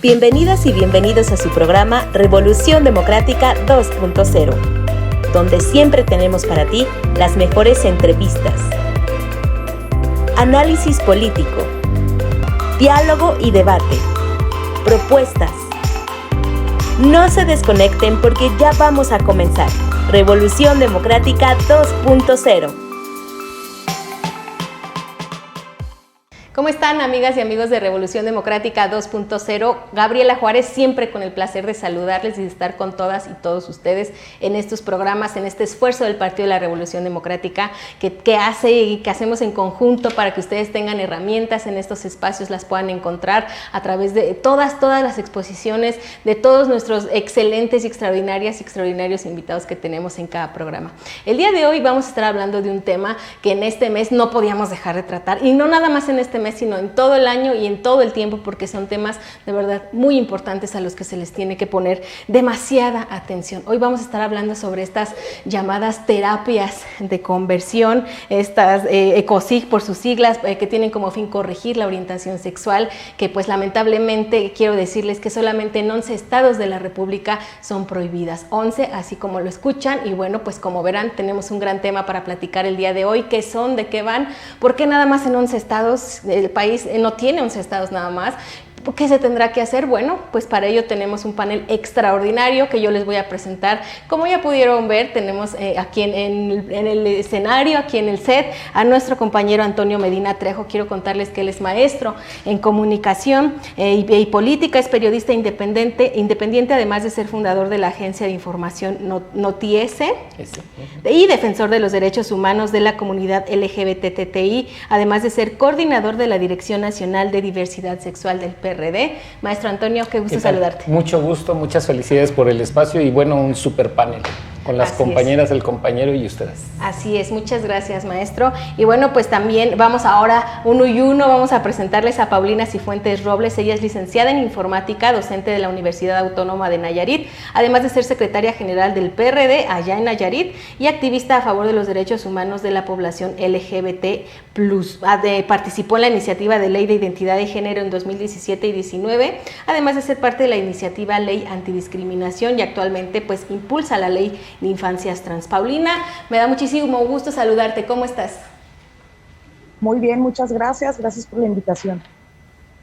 Bienvenidas y bienvenidos a su programa Revolución Democrática 2.0, donde siempre tenemos para ti las mejores entrevistas, análisis político, diálogo y debate, propuestas. No se desconecten porque ya vamos a comenzar. Revolución Democrática 2.0. ¿Cómo están, amigas y amigos de Revolución Democrática 2.0? Gabriela Juárez, siempre con el placer de saludarles y de estar con todas y todos ustedes en estos programas, en este esfuerzo del Partido de la Revolución Democrática que hace y que hacemos en conjunto para que ustedes tengan herramientas en estos espacios, las puedan encontrar a través de todas las exposiciones, de todos nuestros excelentes y extraordinarios invitados que tenemos en cada programa. El día de hoy vamos a estar hablando de un tema que en este mes no podíamos dejar de tratar, y no nada más en este mes, sino en todo el año y en todo el tiempo, porque son temas de verdad muy importantes a los que se les tiene que poner demasiada atención. Hoy vamos a estar hablando sobre estas llamadas terapias de conversión, estas ECOSIG por sus siglas, que tienen como fin corregir la orientación sexual, que pues lamentablemente quiero decirles que solamente en 11 estados de la República son prohibidas, 11, así como lo escuchan. Y bueno, pues como verán, tenemos un gran tema para platicar el día de hoy. ¿Qué son? ¿De qué van? ¿Por qué nada más en 11 estados? El país no tiene 11 estados nada más. ¿Qué se tendrá que hacer? Bueno, pues para ello tenemos un panel extraordinario que yo les voy a presentar. Como ya pudieron ver, tenemos aquí en el escenario, aquí en el set, a nuestro compañero Antonio Medina Trejo. Quiero contarles que él es maestro en comunicación y política, es periodista independiente, además de ser fundador de la agencia de información Notiese y defensor de los derechos humanos de la comunidad LGBTTI, además de ser coordinador de la Dirección Nacional de Diversidad Sexual del PRD. Maestro Antonio, qué gusto saludarte. Mucho gusto, muchas felicidades por el espacio y bueno, un super panel con las compañeras, el compañero y ustedes. Así es, muchas gracias, maestro. Y bueno, pues también vamos ahora uno y uno, vamos a presentarles a Paulina Cifuentes Robles. Ella es licenciada en informática, docente de la Universidad Autónoma de Nayarit, además de ser secretaria general del PRD allá en Nayarit y activista a favor de los derechos humanos de la población LGBT+. Participó en la iniciativa de Ley de Identidad de Género en 2017 y 2019, además de ser parte de la iniciativa Ley Antidiscriminación, y actualmente pues impulsa la Ley de Infancias Trans. Paulina, me da muchísimo gusto saludarte. ¿Cómo estás? Muy bien, muchas gracias. Gracias por la invitación.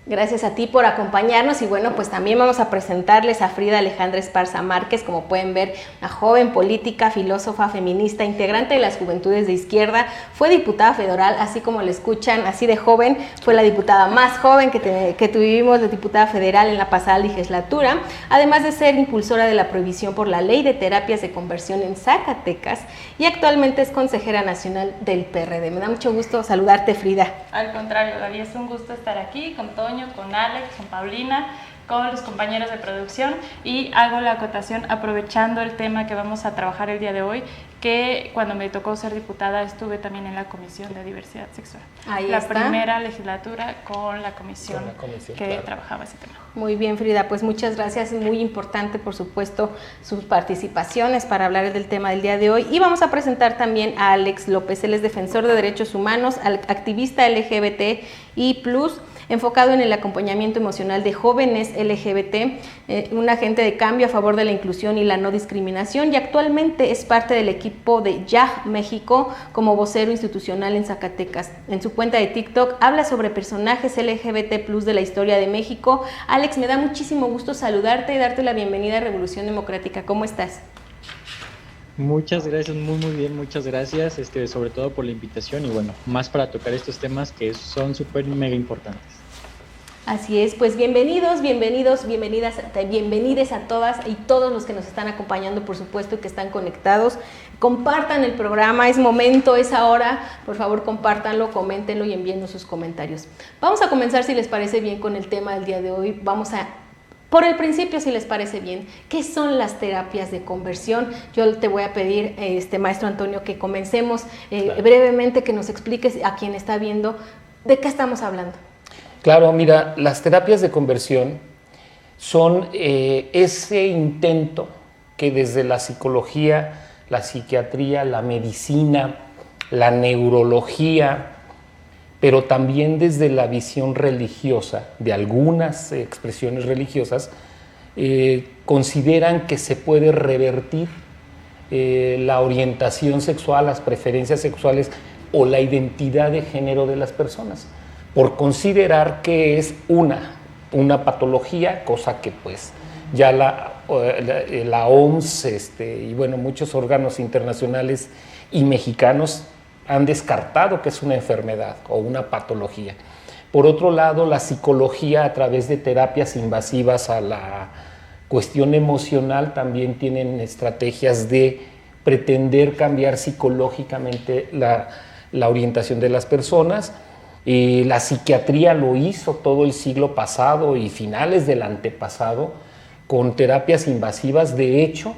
Gracias a ti por acompañarnos. Y bueno, pues también vamos a presentarles a Frida Alejandra Esparza Márquez. Como pueden ver, una joven política, filósofa, feminista, integrante de las Juventudes de Izquierda, fue diputada federal, así como le escuchan, así de joven, fue la diputada más joven que tuvimos de diputada federal en la pasada legislatura, además de ser impulsora de la prohibición por la Ley de Terapias de Conversión en Zacatecas, y actualmente es consejera nacional del PRD. Me da mucho gusto saludarte, Frida. Al contrario, Gaby, es un gusto estar aquí con Toño, con Alex, con Paulina, con los compañeros de producción, y hago la acotación aprovechando el tema que vamos a trabajar el día de hoy, que cuando me tocó ser diputada estuve también en la Comisión de Diversidad Sexual. La primera legislatura con la comisión que trabajaba ese tema. Muy bien, Frida, pues muchas gracias. Es muy importante, por supuesto, sus participaciones para hablar del tema del día de hoy. Y vamos a presentar también a Alex López. Él es defensor de derechos humanos, activista LGBT y plus, enfocado en el acompañamiento emocional de jóvenes LGBT, un agente de cambio a favor de la inclusión y la no discriminación, y actualmente es parte del equipo de YAG México como vocero institucional en Zacatecas. En su cuenta de TikTok habla sobre personajes LGBT+ de la historia de México. Alex, me da muchísimo gusto saludarte y darte la bienvenida a Revolución Democrática. ¿Cómo estás? Muchas gracias, muy bien, muchas gracias, sobre todo por la invitación y bueno, más para tocar estos temas que son súper mega importantes. Así es, pues bienvenidas a todas y todos los que nos están acompañando, por supuesto, y que están conectados. Compartan el programa, es momento, es ahora, por favor compártanlo, coméntenlo y envíennos sus comentarios. Vamos a comenzar, si les parece bien, con el tema del día de hoy. Vamos a por el principio, si les parece bien, ¿qué son las terapias de conversión? Yo te voy a pedir, maestro Antonio, que comencemos brevemente, que nos expliques a quien está viendo de qué estamos hablando. Claro, mira, las terapias de conversión son ese intento que desde la psicología, la psiquiatría, la medicina, la neurología, pero también desde la visión religiosa de algunas expresiones religiosas, consideran que se puede revertir la orientación sexual, las preferencias sexuales o la identidad de género de las personas, por considerar que es una patología, cosa que pues ya la OMS y bueno, muchos órganos internacionales y mexicanos han descartado que es una enfermedad o una patología. Por otro lado, la psicología a través de terapias invasivas a la cuestión emocional también tienen estrategias de pretender cambiar psicológicamente la orientación de las personas. La psiquiatría lo hizo todo el siglo pasado y finales del antepasado con terapias invasivas, de hecho,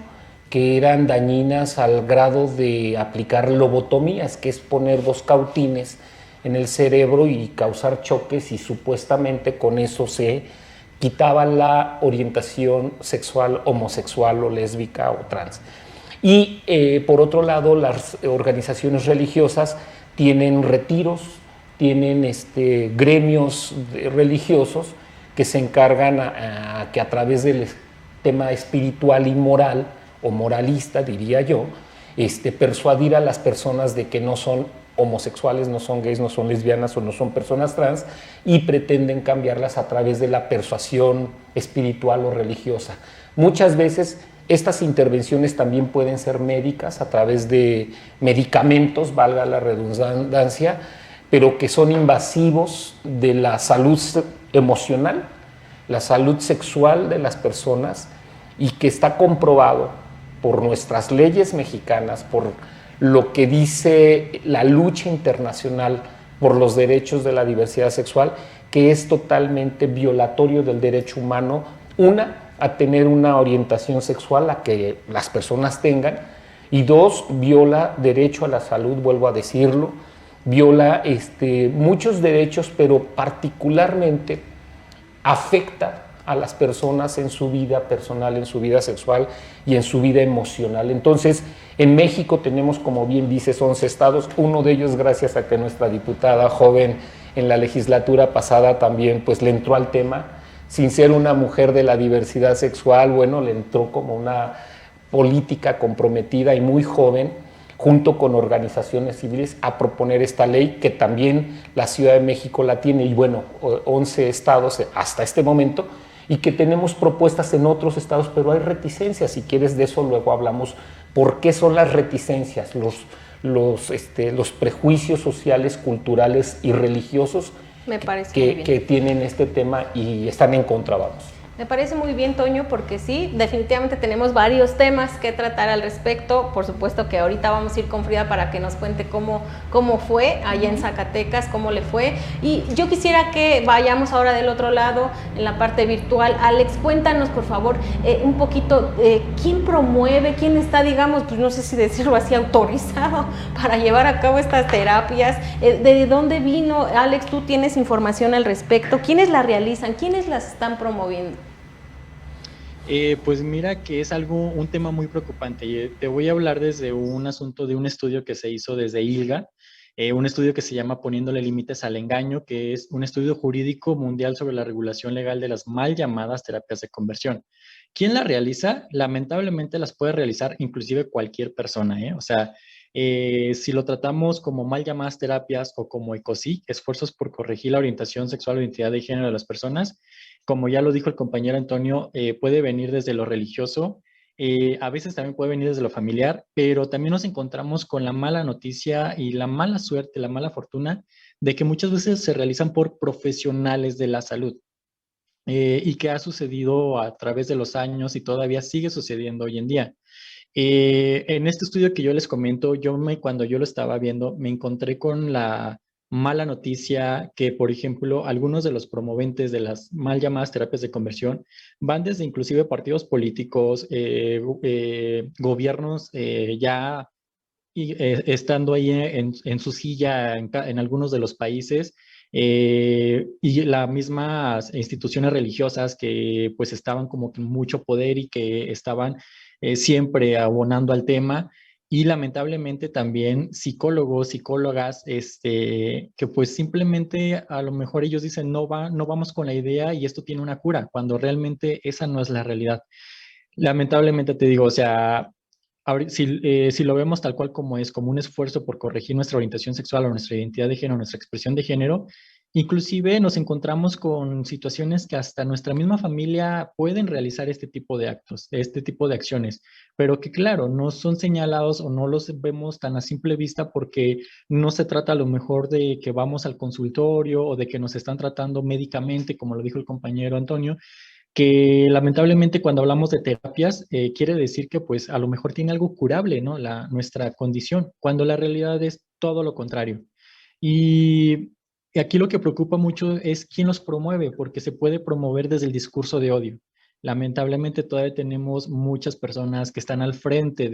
que eran dañinas al grado de aplicar lobotomías, que es poner 2 cautines en el cerebro y causar choques, y supuestamente con eso se quitaba la orientación sexual homosexual o lésbica o trans. Y por otro lado, las organizaciones religiosas tienen retiros, tienen gremios religiosos que se encargan que a través del tema espiritual y moral, o moralista diría yo, persuadir a las personas de que no son homosexuales, no son gays, no son lesbianas o no son personas trans, y pretenden cambiarlas a través de la persuasión espiritual o religiosa. Muchas veces estas intervenciones también pueden ser médicas a través de medicamentos, valga la redundancia, pero que son invasivos de la salud emocional, la salud sexual de las personas, y que está comprobado por nuestras leyes mexicanas, por lo que dice la lucha internacional por los derechos de la diversidad sexual, que es totalmente violatorio del derecho humano, a tener una orientación sexual a que las personas tengan, y 2, viola derecho a la salud, vuelvo a decirlo, viola muchos derechos, pero particularmente afecta a las personas en su vida personal, en su vida sexual y en su vida emocional. Entonces, en México tenemos, como bien dices, 11 estados, uno de ellos gracias a que nuestra diputada joven en la legislatura pasada también pues le entró al tema, sin ser una mujer de la diversidad sexual, bueno, le entró como una política comprometida y muy joven, junto con organizaciones civiles, a proponer esta ley, que también la Ciudad de México la tiene, y bueno, 11 estados hasta este momento, y que tenemos propuestas en otros estados, pero hay reticencias. Si quieres, de eso luego hablamos. ¿Por qué son las reticencias? Los prejuicios sociales, culturales y religiosos Me parece muy bien. que tienen este tema y están en contra, vamos. Me parece muy bien, Toño, porque sí, definitivamente tenemos varios temas que tratar al respecto. Por supuesto que ahorita vamos a ir con Frida para que nos cuente cómo fue allá en Zacatecas, cómo le fue. Y yo quisiera que vayamos ahora del otro lado, en la parte virtual. Alex, cuéntanos, por favor, un poquito, ¿quién promueve, quién está, digamos, pues no sé si decirlo así, autorizado para llevar a cabo estas terapias? ¿De dónde vino? Alex, tú tienes información al respecto. ¿Quiénes la realizan? ¿Quiénes las están promoviendo? Pues mira que es un tema muy preocupante. Te voy a hablar desde un asunto de un estudio que se hizo desde ILGA, un estudio que se llama Poniéndole Límites al Engaño, que es un estudio jurídico mundial sobre la regulación legal de las mal llamadas terapias de conversión. ¿Quién la realiza? Lamentablemente las puede realizar inclusive cualquier persona, ¿eh? O sea, si lo tratamos como mal llamadas terapias o como ECOSI, esfuerzos por corregir la orientación sexual o identidad de género de las personas, como ya lo dijo el compañero Antonio, puede venir desde lo religioso, a veces también puede venir desde lo familiar, pero también nos encontramos con la mala noticia y la mala suerte, la mala fortuna de que muchas veces se realizan por profesionales de la salud. Y que ha sucedido a través de los años y todavía sigue sucediendo hoy en día. En este estudio que yo les comento, cuando yo lo estaba viendo, me encontré con la mala noticia que, por ejemplo, algunos de los promoventes de las mal llamadas terapias de conversión van desde inclusive partidos políticos, gobiernos ya estando ahí en su silla en algunos de los países, y las mismas instituciones religiosas que pues estaban como con mucho poder y que estaban siempre abonando al tema. y lamentablemente también psicólogos, psicólogas, que pues simplemente a lo mejor ellos dicen no vamos con la idea y esto tiene una cura, cuando realmente esa no es la realidad. Lamentablemente te digo, o sea, si lo vemos tal cual como es, como un esfuerzo por corregir nuestra orientación sexual o nuestra identidad de género, nuestra expresión de género, inclusive nos encontramos con situaciones que hasta nuestra misma familia pueden realizar este tipo de actos, este tipo de acciones, pero que claro, no son señalados o no los vemos tan a simple vista porque no se trata a lo mejor de que vamos al consultorio o de que nos están tratando médicamente, como lo dijo el compañero Antonio, que lamentablemente cuando hablamos de terapias quiere decir que pues a lo mejor tiene algo curable, ¿no? Nuestra condición, cuando la realidad es todo lo contrario. Y aquí lo que preocupa mucho es quién los promueve, porque se puede promover desde el discurso de odio. Lamentablemente todavía tenemos muchas personas que están al frente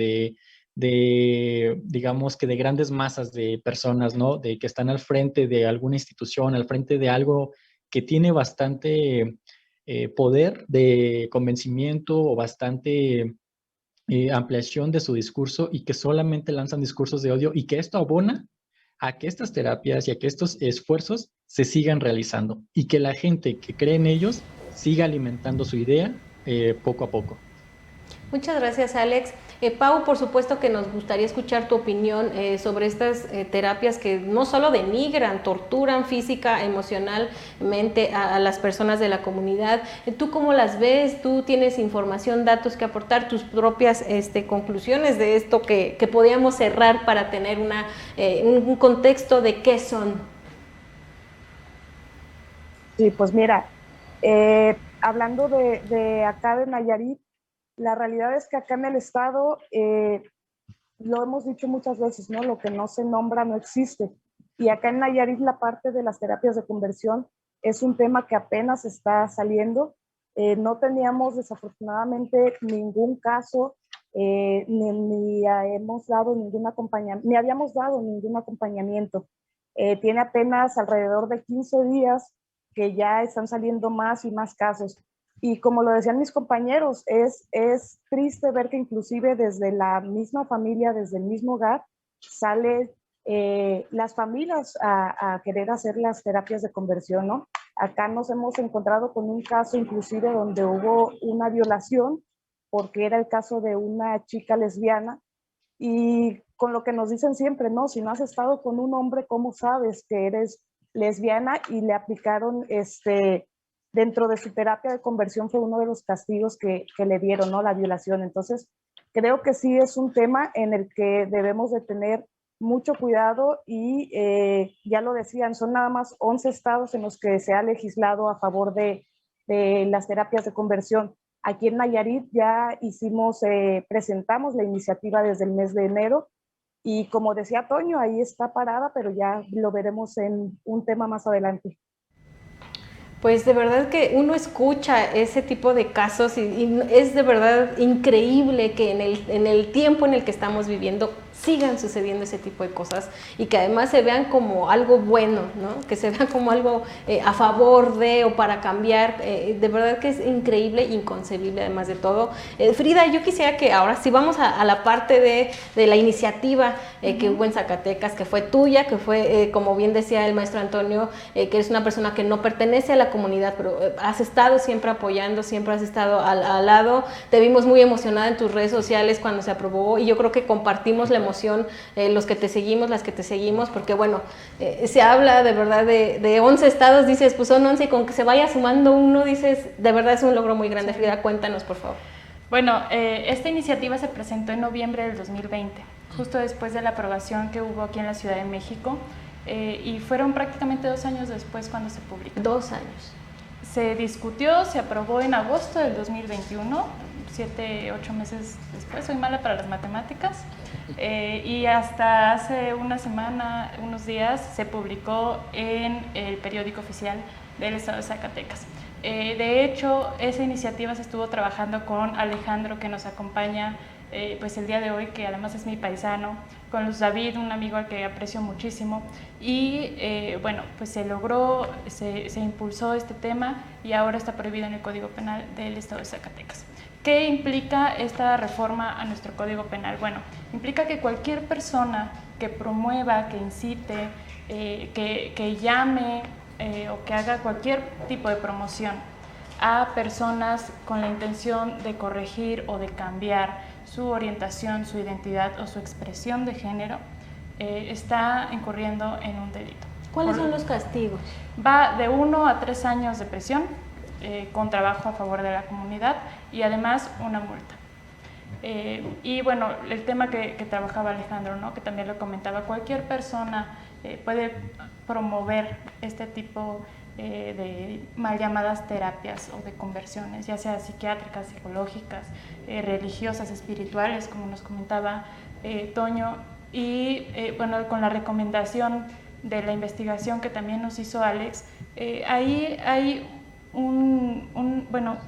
digamos que de grandes masas de personas, ¿no? De que están al frente de alguna institución, al frente de algo que tiene bastante poder de convencimiento o bastante ampliación de su discurso y que solamente lanzan discursos de odio y que esto abona a que estas terapias y a que estos esfuerzos se sigan realizando y que la gente que cree en ellos siga alimentando su idea poco a poco. Muchas gracias, Alex. Pau, por supuesto que nos gustaría escuchar tu opinión sobre estas terapias que no solo denigran, torturan física, emocionalmente a las personas de la comunidad. ¿Tú cómo las ves? ¿Tú tienes información, datos que aportar, tus propias conclusiones de esto que podíamos cerrar para tener un contexto de qué son? Sí, pues mira, hablando de acá de Nayarit, la realidad es que acá en el estado, lo hemos dicho muchas veces, ¿no? Lo que no se nombra no existe. Y acá en Nayarit la parte de las terapias de conversión es un tema que apenas está saliendo. No teníamos desafortunadamente ningún caso, ni hemos dado ningún acompañamiento, ni habíamos dado ningún acompañamiento. Tiene apenas alrededor de 15 días que ya están saliendo más y más casos. Y como lo decían mis compañeros, es triste ver que inclusive desde la misma familia, desde el mismo hogar, salen las familias a querer hacer las terapias de conversión, ¿no? Acá nos hemos encontrado con un caso inclusive donde hubo una violación, porque era el caso de una chica lesbiana, y con lo que nos dicen siempre, ¿no? Si no has estado con un hombre, ¿cómo sabes que eres lesbiana? Y le aplicaron dentro de su terapia de conversión fue uno de los castigos que le dieron, ¿no? La violación. Entonces, creo que sí es un tema en el que debemos de tener mucho cuidado y ya lo decían, son nada más 11 estados en los que se ha legislado a favor de las terapias de conversión. Aquí en Nayarit ya presentamos la iniciativa desde el mes de enero y como decía Toño, ahí está parada, pero ya lo veremos en un tema más adelante. Pues de verdad que uno escucha ese tipo de casos y es de verdad increíble que en el tiempo en el que estamos viviendo sigan sucediendo ese tipo de cosas y que además se vean como algo bueno, ¿no? Que se vean como algo a favor de o para cambiar. De verdad que es increíble, inconcebible además de todo. Frida, yo quisiera que ahora sí vamos a la parte de la iniciativa que hubo en Zacatecas, que fue tuya, que fue, como bien decía el maestro Antonio, que eres una persona que no pertenece a la comunidad, pero has estado siempre apoyando, siempre has estado al lado. Te vimos muy emocionada en tus redes sociales cuando se aprobó y yo creo que compartimos la emoción, los que te seguimos, las que te seguimos, porque bueno, se habla de verdad de 11 estados, dices, pues son 11 y con que se vaya sumando uno, dices, de verdad es un logro muy grande. Frida, cuéntanos, por favor. Bueno, esta iniciativa se presentó en noviembre del 2020, justo después de la aprobación que hubo aquí en la Ciudad de México, y fueron prácticamente 2 años después cuando se publicó. 2 años. Se discutió, se aprobó en agosto del 2021, 7, 8 meses después, soy mala para las matemáticas, y hasta hace una semana, unos días, se publicó en el periódico oficial del estado de Zacatecas. De hecho, esa iniciativa se estuvo trabajando con Alejandro, que nos acompaña pues el día de hoy, que además es mi paisano, con Luz David, un amigo al que aprecio muchísimo, y bueno, pues se logró, se impulsó este tema y ahora está prohibido en el Código Penal del estado de Zacatecas. ¿Qué implica esta reforma a nuestro Código Penal? Bueno, implica que cualquier persona que promueva, que incite, que llame o que haga cualquier tipo de promoción a personas con la intención de corregir o de cambiar su orientación, su identidad o su expresión de género, está incurriendo en un delito. ¿Cuáles son los castigos? Va de 1 a 3 años de prisión con trabajo a favor de la comunidad y además una multa. Y bueno, el tema que trabajaba Alejandro, ¿no? Que también lo comentaba, cualquier persona puede promover este tipo de mal llamadas terapias o de conversiones, ya sea psiquiátricas, psicológicas, religiosas, espirituales, como nos comentaba Toño, y bueno, con la recomendación de la investigación que también nos hizo Alex, ahí hay bueno,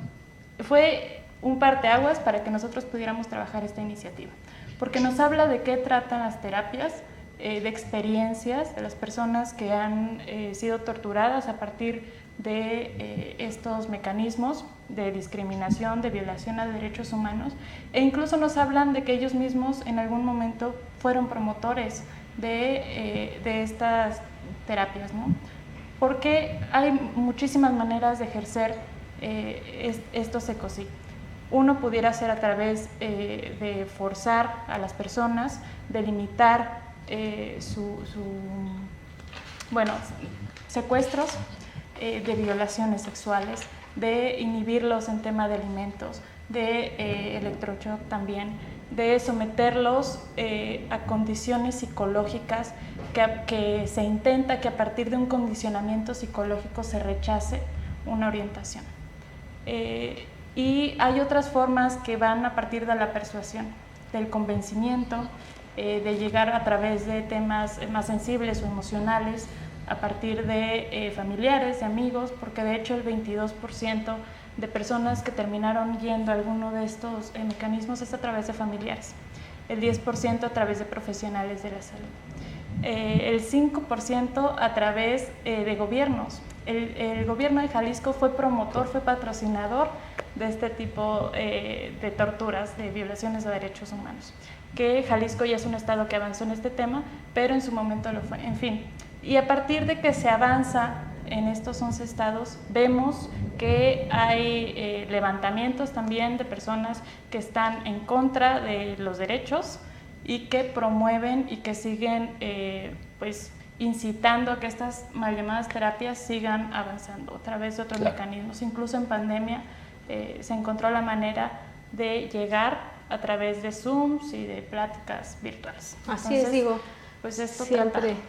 fue un parteaguas para que nosotros pudiéramos trabajar esta iniciativa, porque nos habla de qué tratan las terapias, de experiencias de las personas que han sido torturadas a partir de estos mecanismos de discriminación, de violación a derechos humanos, e incluso nos hablan de que ellos mismos en algún momento fueron promotores de estas terapias, ¿no? Porque hay muchísimas maneras de ejercer estos ECOSI. Uno pudiera ser a través de forzar a las personas, de limitar bueno, secuestros, de violaciones sexuales, de inhibirlos en tema de alimentos, de electroshock también, de someterlos a condiciones psicológicas que se intenta que a partir de un condicionamiento psicológico se rechace una orientación. Y hay otras formas que van a partir de la persuasión, del convencimiento, de llegar a través de temas más sensibles o emocionales, a partir de familiares, de amigos, porque de hecho el 22% de personas que terminaron yendo a alguno de estos mecanismos es a través de familiares, el 10% a través de profesionales de la salud, el 5% a través de gobiernos. El gobierno de Jalisco fue promotor, fue patrocinador de este tipo de torturas, de violaciones de derechos humanos, que Jalisco ya es un estado que avanzó en este tema, pero en su momento lo fue. En fin, y a partir de que se avanza en estos 11 estados, vemos que hay levantamientos también de personas que están en contra de los derechos y que promueven y que siguen pues incitando a que estas mal llamadas terapias sigan avanzando a través de otros mecanismos. Incluso en pandemia se encontró la manera de llegar a través de Zooms y de pláticas virtuales. Así es, digo. Pues esto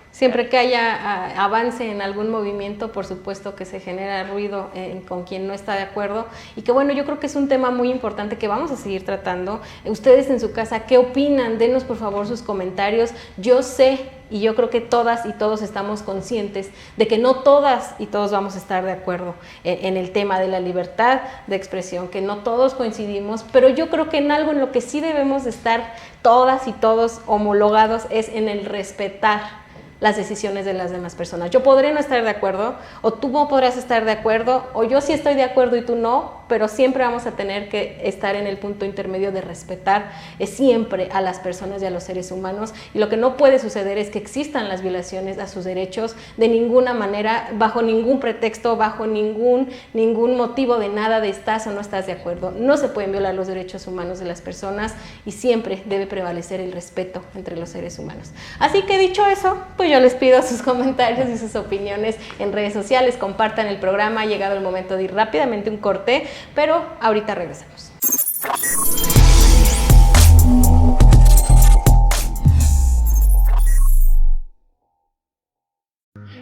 siempre que haya avance en algún movimiento, por supuesto que se genera ruido con quien no está de acuerdo, y que bueno, yo creo que es un tema muy importante que vamos a seguir tratando. Ustedes en su casa, ¿qué opinan? Denos por favor sus comentarios. Yo sé y yo creo que todas y todos estamos conscientes de que no todas y todos vamos a estar de acuerdo en el tema de la libertad de expresión, que no todos coincidimos, pero yo creo que en algo en lo que sí debemos de estar todas y todos homologados es en el respetar las decisiones de las demás personas. Yo podré no estar de acuerdo, o tú no podrás estar de acuerdo, o yo sí estoy de acuerdo y tú no, pero siempre vamos a tener que estar en el punto intermedio de respetar siempre a las personas y a los seres humanos, y lo que no puede suceder es que existan las violaciones a sus derechos de ninguna manera, bajo ningún pretexto, bajo ningún motivo de nada de estás o no estás de acuerdo. No se pueden violar los derechos humanos de las personas y siempre debe prevalecer el respeto entre los seres humanos. Así que dicho eso, pues yo les pido sus comentarios y sus opiniones en redes sociales, compartan el programa. Ha llegado el momento de ir rápidamente un corte, pero ahorita regresamos.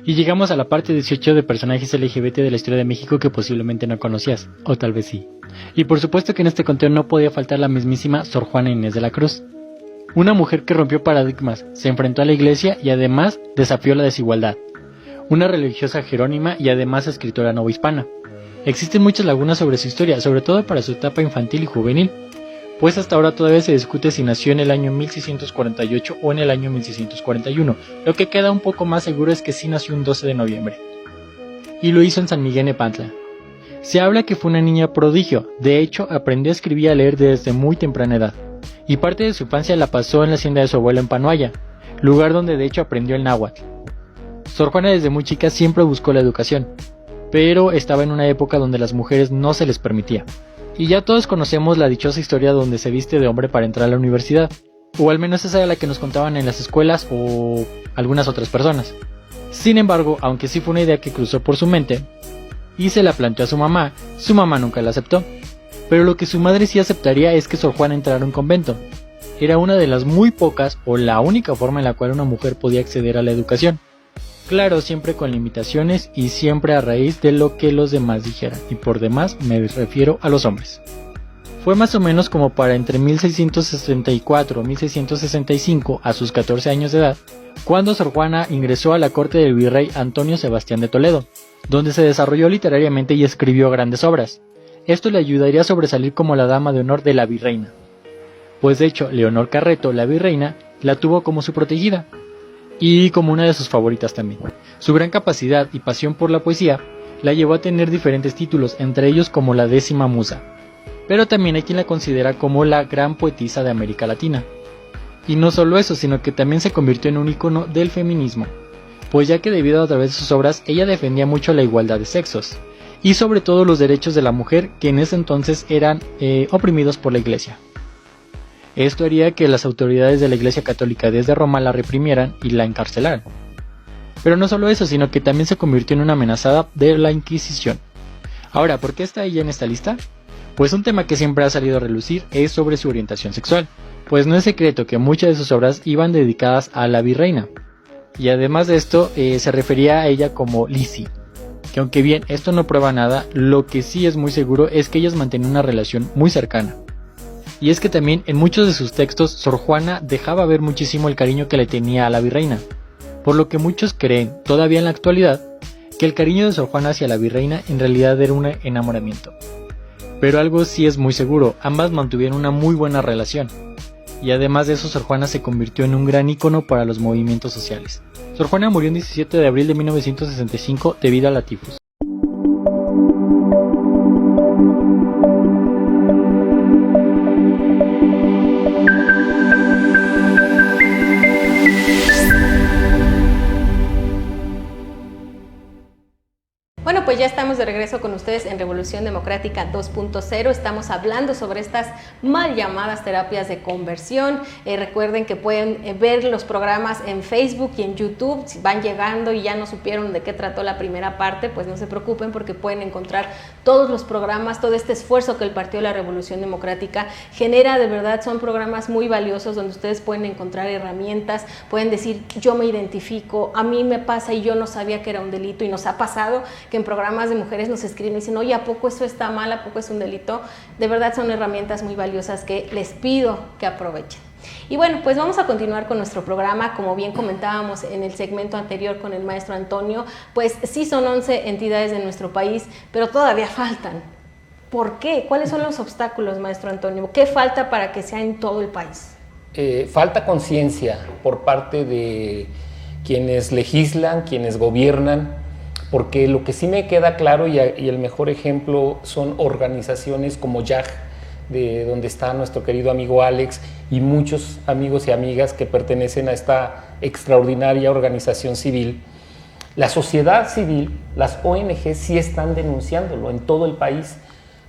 Y llegamos a la parte 18 de personajes LGBT de la historia de México que posiblemente no conocías, o tal vez sí. Y por supuesto que en este conteo no podía faltar la mismísima Sor Juana Inés de la Cruz. Una mujer que rompió paradigmas, se enfrentó a la iglesia y además desafió la desigualdad. Una religiosa jerónima y además escritora novohispana. Existen muchas lagunas sobre su historia, sobre todo para su etapa infantil y juvenil, pues hasta ahora todavía se discute si nació en el año 1648 o en el año 1641. Lo que queda un poco más seguro es que sí nació un 12 de noviembre. Y lo hizo en San Miguel Nepantla. Se habla que fue una niña prodigio, de hecho aprendió a escribir y a leer desde muy temprana edad, y parte de su infancia la pasó en la hacienda de su abuelo en Panoaya, lugar donde de hecho aprendió el náhuatl. Sor Juana desde muy chica siempre buscó la educación, pero estaba en una época donde las mujeres no se les permitía. Y ya todos conocemos la dichosa historia donde se viste de hombre para entrar a la universidad, o al menos esa era la que nos contaban en las escuelas o algunas otras personas. Sin embargo, aunque sí fue una idea que cruzó por su mente, y se la planteó a su mamá nunca la aceptó. Pero lo que su madre sí aceptaría es que Sor Juana entrara a un convento. Era una de las muy pocas o la única forma en la cual una mujer podía acceder a la educación. Claro, siempre con limitaciones y siempre a raíz de lo que los demás dijeran, y por demás me refiero a los hombres. Fue más o menos como para entre 1664 y 1665, a sus 14 años de edad, cuando Sor Juana ingresó a la corte del virrey Antonio Sebastián de Toledo, donde se desarrolló literariamente y escribió grandes obras. Esto le ayudaría a sobresalir como la dama de honor de la virreina. Pues de hecho, Leonor Carreto, la virreina, la tuvo como su protegida, y como una de sus favoritas también. Su gran capacidad y pasión por la poesía la llevó a tener diferentes títulos, entre ellos como la 10ª musa. Pero también hay quien la considera como la gran poetisa de América Latina. Y no solo eso, sino que también se convirtió en un ícono del feminismo, pues ya que debido a través de sus obras ella defendía mucho la igualdad de sexos, y sobre todo los derechos de la mujer que en ese entonces eran oprimidos por la Iglesia. Esto haría que las autoridades de la Iglesia Católica desde Roma la reprimieran y la encarcelaran. Pero no solo eso, sino que también se convirtió en una amenazada de la Inquisición. Ahora, ¿por qué está ella en esta lista? Pues un tema que siempre ha salido a relucir es sobre su orientación sexual, pues no es secreto que muchas de sus obras iban dedicadas a la virreina. Y además de esto, se refería a ella como Lisi, que aunque bien esto no prueba nada, lo que sí es muy seguro es que ellas mantenían una relación muy cercana. Y es que también en muchos de sus textos Sor Juana dejaba ver muchísimo el cariño que le tenía a la virreina, por lo que muchos creen, todavía en la actualidad, que el cariño de Sor Juana hacia la virreina en realidad era un enamoramiento. Pero algo sí es muy seguro, ambas mantuvieron una muy buena relación. Y además de eso, Sor Juana se convirtió en un gran ícono para los movimientos sociales. Sor Juana murió el 17 de abril de 1965 debido a la tifus. Bueno, pues ya estamos de regreso con ustedes en Revolución Democrática 2.0. Estamos hablando sobre estas mal llamadas terapias de conversión. Recuerden que pueden ver los programas en Facebook y en YouTube. Si van llegando y ya no supieron de qué trató la primera parte, pues no se preocupen porque pueden encontrar todos los programas, todo este esfuerzo que el Partido de la Revolución Democrática genera. De verdad son programas muy valiosos donde ustedes pueden encontrar herramientas, pueden decir yo me identifico, a mí me pasa y yo no sabía que era un delito, y nos ha pasado que en programas de mujeres nos escriben y dicen, oye, ¿a poco eso está mal? ¿A poco es un delito? De verdad son herramientas muy valiosas que les pido que aprovechen. Y bueno, pues vamos a continuar con nuestro programa. Como bien comentábamos en el segmento anterior con el maestro Antonio, pues sí son 11 entidades de nuestro país, pero todavía faltan. ¿Por qué? ¿Cuáles son los obstáculos, maestro Antonio? ¿Qué falta para que sea en todo el país? Falta conciencia por parte de quienes legislan, quienes gobiernan, porque lo que sí me queda claro y el mejor ejemplo son organizaciones como YAG, de donde está nuestro querido amigo Alex y muchos amigos y amigas que pertenecen a esta extraordinaria organización civil. La sociedad civil, las ONG sí están denunciándolo en todo el país,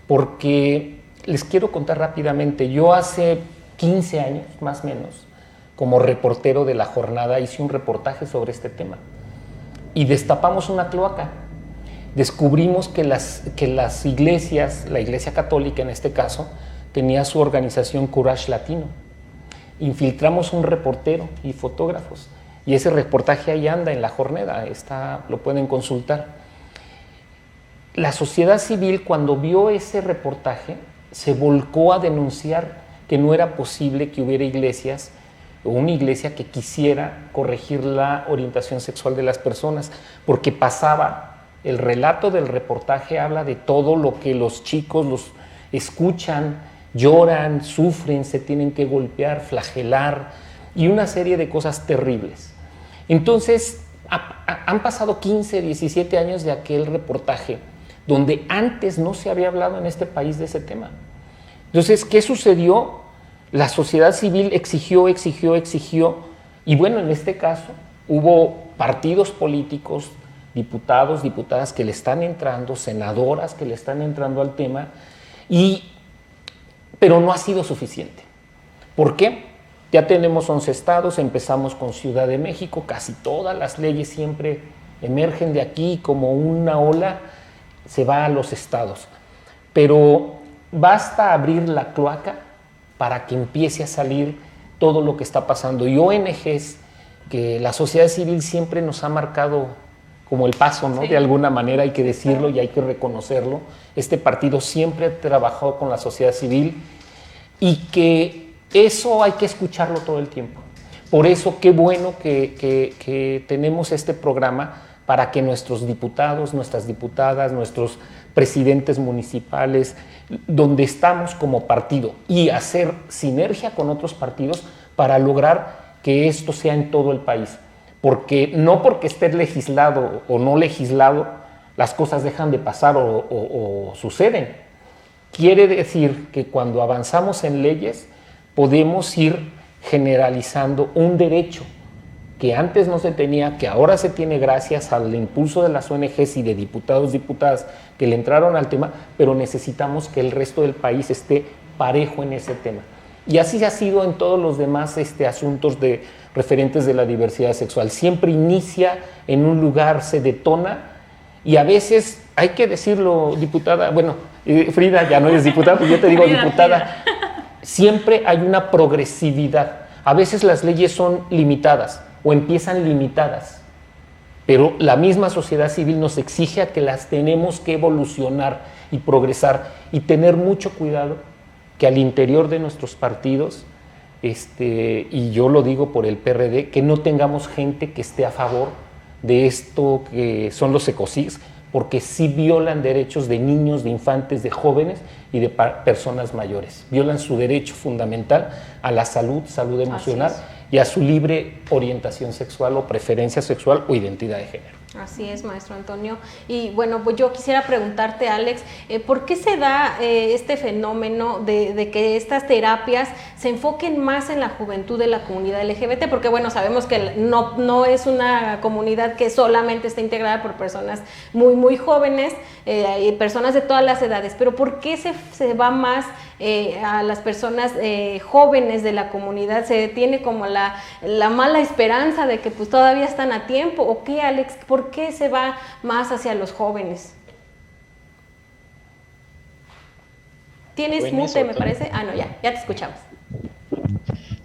porque les quiero contar rápidamente, yo hace 15 años más o menos, como reportero de La Jornada, hice un reportaje sobre este tema. Y destapamos una cloaca. Descubrimos que las iglesias, la Iglesia Católica en este caso, tenía su organización Courage Latino. Infiltramos un reportero y fotógrafos. Y ese reportaje ahí anda en La Jornada, lo pueden consultar. La sociedad civil, cuando vio ese reportaje, se volcó a denunciar que no era posible que hubiera iglesias o una iglesia que quisiera corregir la orientación sexual de las personas, porque pasaba, el relato del reportaje habla de todo lo que los chicos los escuchan, lloran, sufren, se tienen que golpear, flagelar y una serie de cosas terribles. Entonces, han pasado 15, 17 años de aquel reportaje, donde antes no se había hablado en este país de ese tema. Entonces, ¿qué sucedió? La sociedad civil exigió, y bueno, en este caso hubo partidos políticos, diputados, diputadas que le están entrando, senadoras que le están entrando al tema, pero no ha sido suficiente. ¿Por qué? Ya tenemos 11 estados, empezamos con Ciudad de México, casi todas las leyes siempre emergen de aquí como una ola, se va a los estados. Pero basta abrir la cloaca para que empiece a salir todo lo que está pasando. Y ONGs, que la sociedad civil siempre nos ha marcado como el paso, ¿no? Sí. De alguna manera hay que decirlo y hay que reconocerlo. Este partido siempre ha trabajado con la sociedad civil y que eso hay que escucharlo todo el tiempo. Por eso qué bueno que tenemos este programa para que nuestros diputados, nuestras diputadas, nuestros presidentes municipales, donde estamos como partido, y hacer sinergia con otros partidos para lograr que esto sea en todo el país. Porque no porque esté legislado o no legislado, las cosas dejan de pasar o suceden. Quiere decir que cuando avanzamos en leyes, podemos ir generalizando un derecho que antes no se tenía, que ahora se tiene gracias al impulso de las ONGs y de diputados, diputadas que le entraron al tema, pero necesitamos que el resto del país esté parejo en ese tema. Y así ha sido en todos los demás asuntos referentes de la diversidad sexual. Siempre inicia en un lugar, se detona, y a veces, hay que decirlo, diputada, bueno, Frida ya no es diputada, pues yo te digo diputada, siempre hay una progresividad. A veces las leyes son limitadas o empiezan limitadas, pero la misma sociedad civil nos exige a que las tenemos que evolucionar y progresar y tener mucho cuidado que al interior de nuestros partidos, y yo lo digo por el PRD, que no tengamos gente que esté a favor de esto que son los ecocids, porque sí violan derechos de niños, de infantes, de jóvenes y de personas mayores. Violan su derecho fundamental a la salud emocional y a su libre orientación sexual o preferencia sexual o identidad de género. Así es, maestro Antonio. Y bueno, pues yo quisiera preguntarte, Alex, ¿por qué se da este fenómeno de que estas terapias se enfoquen más en la juventud de la comunidad LGBT? Porque bueno, sabemos que no es una comunidad que solamente está integrada por personas muy, muy jóvenes, personas de todas las edades, pero ¿por qué se va más a las personas jóvenes de la comunidad? ¿Se tiene como la mala esperanza de que pues todavía están a tiempo? ¿O qué, Alex? ¿Por qué se va más hacia los jóvenes? ¿Tienes mute, me parece? Ah, no, ya te escuchamos.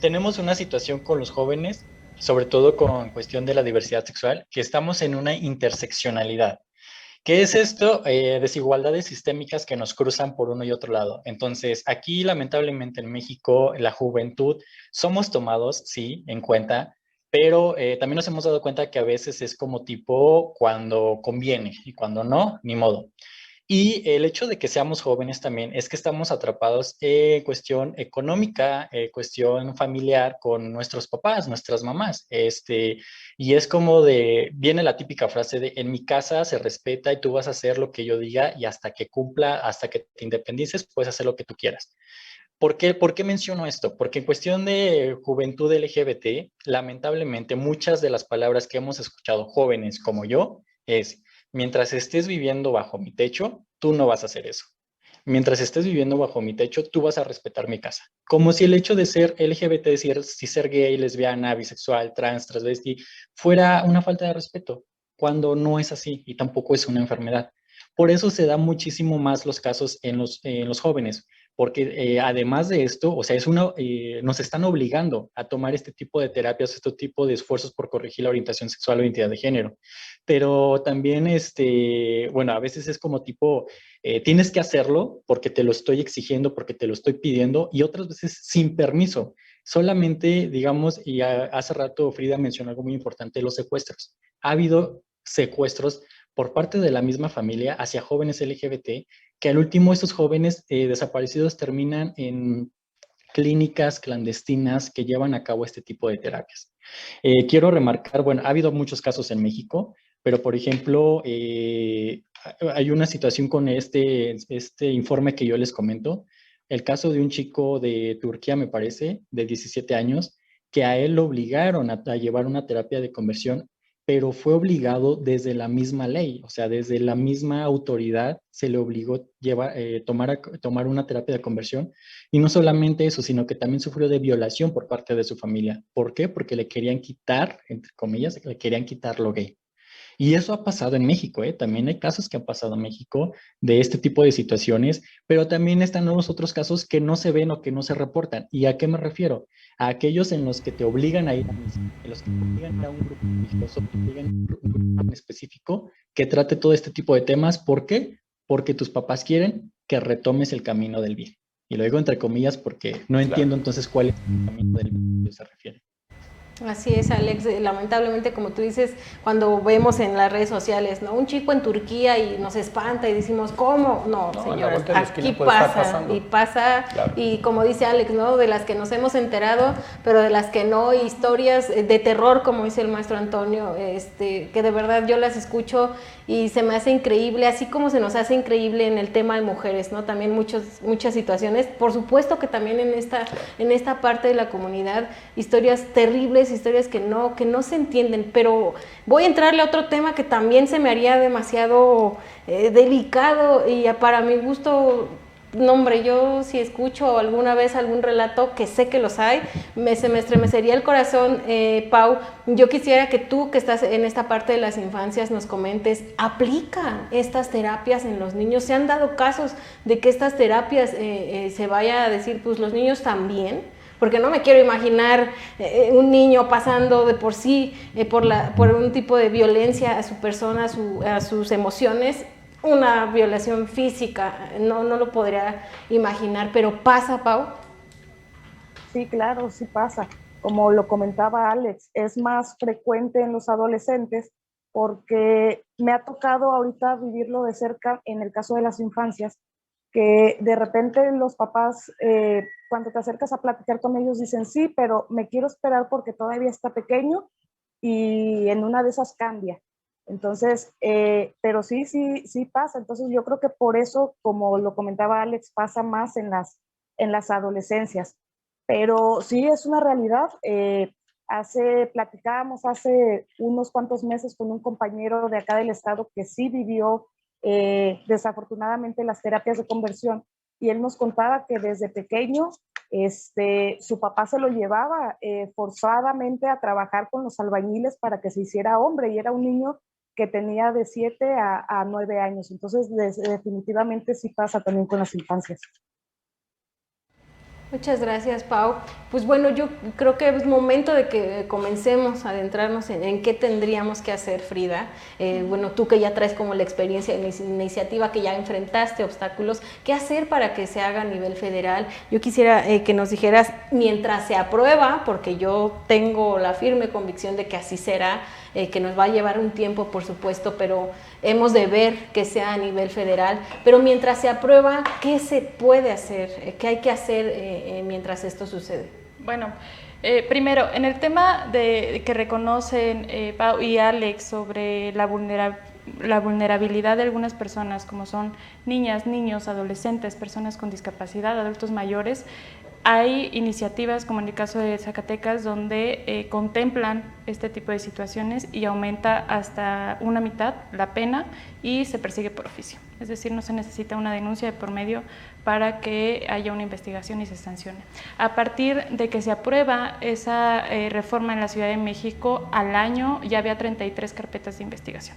Tenemos una situación con los jóvenes, sobre todo con cuestión de la diversidad sexual, que estamos en una interseccionalidad. ¿Qué es esto? Desigualdades sistémicas que nos cruzan por uno y otro lado. Entonces, aquí lamentablemente en México, la juventud, somos tomados, sí, en cuenta, pero también nos hemos dado cuenta que a veces es como tipo cuando conviene y cuando no, ni modo. Y el hecho de que seamos jóvenes también es que estamos atrapados en cuestión económica, cuestión familiar con nuestros papás, nuestras mamás. Y es como viene la típica frase de en mi casa se respeta y tú vas a hacer lo que yo diga y hasta que cumpla, hasta que te independices, puedes hacer lo que tú quieras. ¿Por qué menciono esto? Porque en cuestión de juventud LGBT, lamentablemente muchas de las palabras que hemos escuchado jóvenes como yo es: mientras estés viviendo bajo mi techo, tú no vas a hacer eso. Mientras estés viviendo bajo mi techo, tú vas a respetar mi casa. Como si el hecho de ser LGBT, si ser gay, lesbiana, bisexual, trans, transvesti, fuera una falta de respeto, cuando no es así y tampoco es una enfermedad. Por eso se da muchísimo más los casos en los jóvenes, porque además de esto, o sea, nos están obligando a tomar este tipo de terapias, este tipo de esfuerzos por corregir la orientación sexual o identidad de género. Pero también, bueno, a veces es como tipo, tienes que hacerlo porque te lo estoy exigiendo, porque te lo estoy pidiendo, y otras veces sin permiso. Solamente, digamos, y hace rato Frida mencionó algo muy importante, los secuestros. Ha habido secuestros por parte de la misma familia hacia jóvenes LGBT, que al último estos jóvenes desaparecidos terminan en clínicas clandestinas que llevan a cabo este tipo de terapias. Quiero remarcar, bueno, ha habido muchos casos en México, pero por ejemplo, hay una situación con este informe que yo les comento. El caso de un chico de Turquía, me parece, de 17 años, que a él lo obligaron a llevar una terapia de conversión, pero fue obligado desde la misma ley, o sea, desde la misma autoridad se le obligó tomar una terapia de conversión. Y no solamente eso, sino que también sufrió de violación por parte de su familia. ¿Por qué? Porque le querían quitar, entre comillas, le querían quitar lo gay. Y eso ha pasado en México, ¿eh? También hay casos que han pasado en México de este tipo de situaciones, pero también están los otros casos que no se ven o que no se reportan. ¿Y a qué me refiero? A aquellos en los que te obligan a ir a misa, en los que te obligan a ir a un grupo religioso, te obligan a un grupo en específico que trate todo este tipo de temas. ¿Por qué? Porque tus papás quieren que retomes el camino del bien. Y lo digo entre comillas porque no entiendo entonces cuál es el camino del bien que se refiere. Así es, Alex. Lamentablemente, como tú dices, cuando vemos en las redes sociales, ¿no? Un chico en Turquía y nos espanta y decimos, ¿cómo? No, señores, aquí pasa y pasa, claro. Y como dice Alex, ¿no? De las que nos hemos enterado, pero de las que no, historias de terror, como dice el maestro Antonio, que de verdad yo las escucho y se me hace increíble, así como se nos hace increíble en el tema de mujeres, ¿no? También muchas situaciones, por supuesto que también en esta parte de la comunidad, historias terribles, historias que no se entienden, pero voy a entrarle a otro tema que también se me haría demasiado delicado y para mi gusto, no hombre, yo si escucho alguna vez algún relato, que sé que los hay, se me estremecería el corazón. Pau, yo quisiera que tú, que estás en esta parte de las infancias, nos comentes, ¿aplican estas terapias en los niños? ¿Se han dado casos de que estas terapias se vaya a decir, pues los niños también? Porque no me quiero imaginar un niño pasando de por sí por un tipo de violencia a su persona, a sus emociones, una violación física, no lo podría imaginar, pero ¿pasa, Pau? Sí, claro, sí pasa. Como lo comentaba Alex, es más frecuente en los adolescentes porque me ha tocado ahorita vivirlo de cerca en el caso de las infancias, que de repente los papás, cuando te acercas a platicar con ellos, dicen, sí, pero me quiero esperar porque todavía está pequeño y en una de esas cambia. Entonces, pero sí pasa. Entonces yo creo que por eso, como lo comentaba Alex, pasa más en las adolescencias. Pero sí es una realidad. Platicábamos hace unos cuantos meses con un compañero de acá del estado que sí vivió desafortunadamente las terapias de conversión, y él nos contaba que desde pequeño su papá se lo llevaba forzadamente a trabajar con los albañiles para que se hiciera hombre, y era un niño que tenía de 7 a 9 años. Entonces definitivamente sí pasa también con las infancias. Muchas gracias, Pau. Pues bueno, yo creo que es momento de que comencemos a adentrarnos en qué tendríamos que hacer, Frida. Bueno, tú que ya traes como la experiencia de la iniciativa, que ya enfrentaste obstáculos, ¿qué hacer para que se haga a nivel federal? Yo quisiera que nos dijeras, mientras se aprueba, porque yo tengo la firme convicción de que así será, que nos va a llevar un tiempo, por supuesto, pero hemos de ver que sea a nivel federal. Pero mientras se aprueba, ¿qué se puede hacer? ¿Qué hay que hacer mientras esto sucede? Bueno, primero, en el tema que reconocen Pau y Alex sobre la vulnerabilidad de algunas personas, como son niñas, niños, adolescentes, personas con discapacidad, adultos mayores, hay iniciativas, como en el caso de Zacatecas, donde contemplan este tipo de situaciones y aumenta hasta una mitad la pena y se persigue por oficio. Es decir, no se necesita una denuncia de por medio para que haya una investigación y se sancione. A partir de que se aprueba esa reforma en la Ciudad de México, al año ya había 33 carpetas de investigación.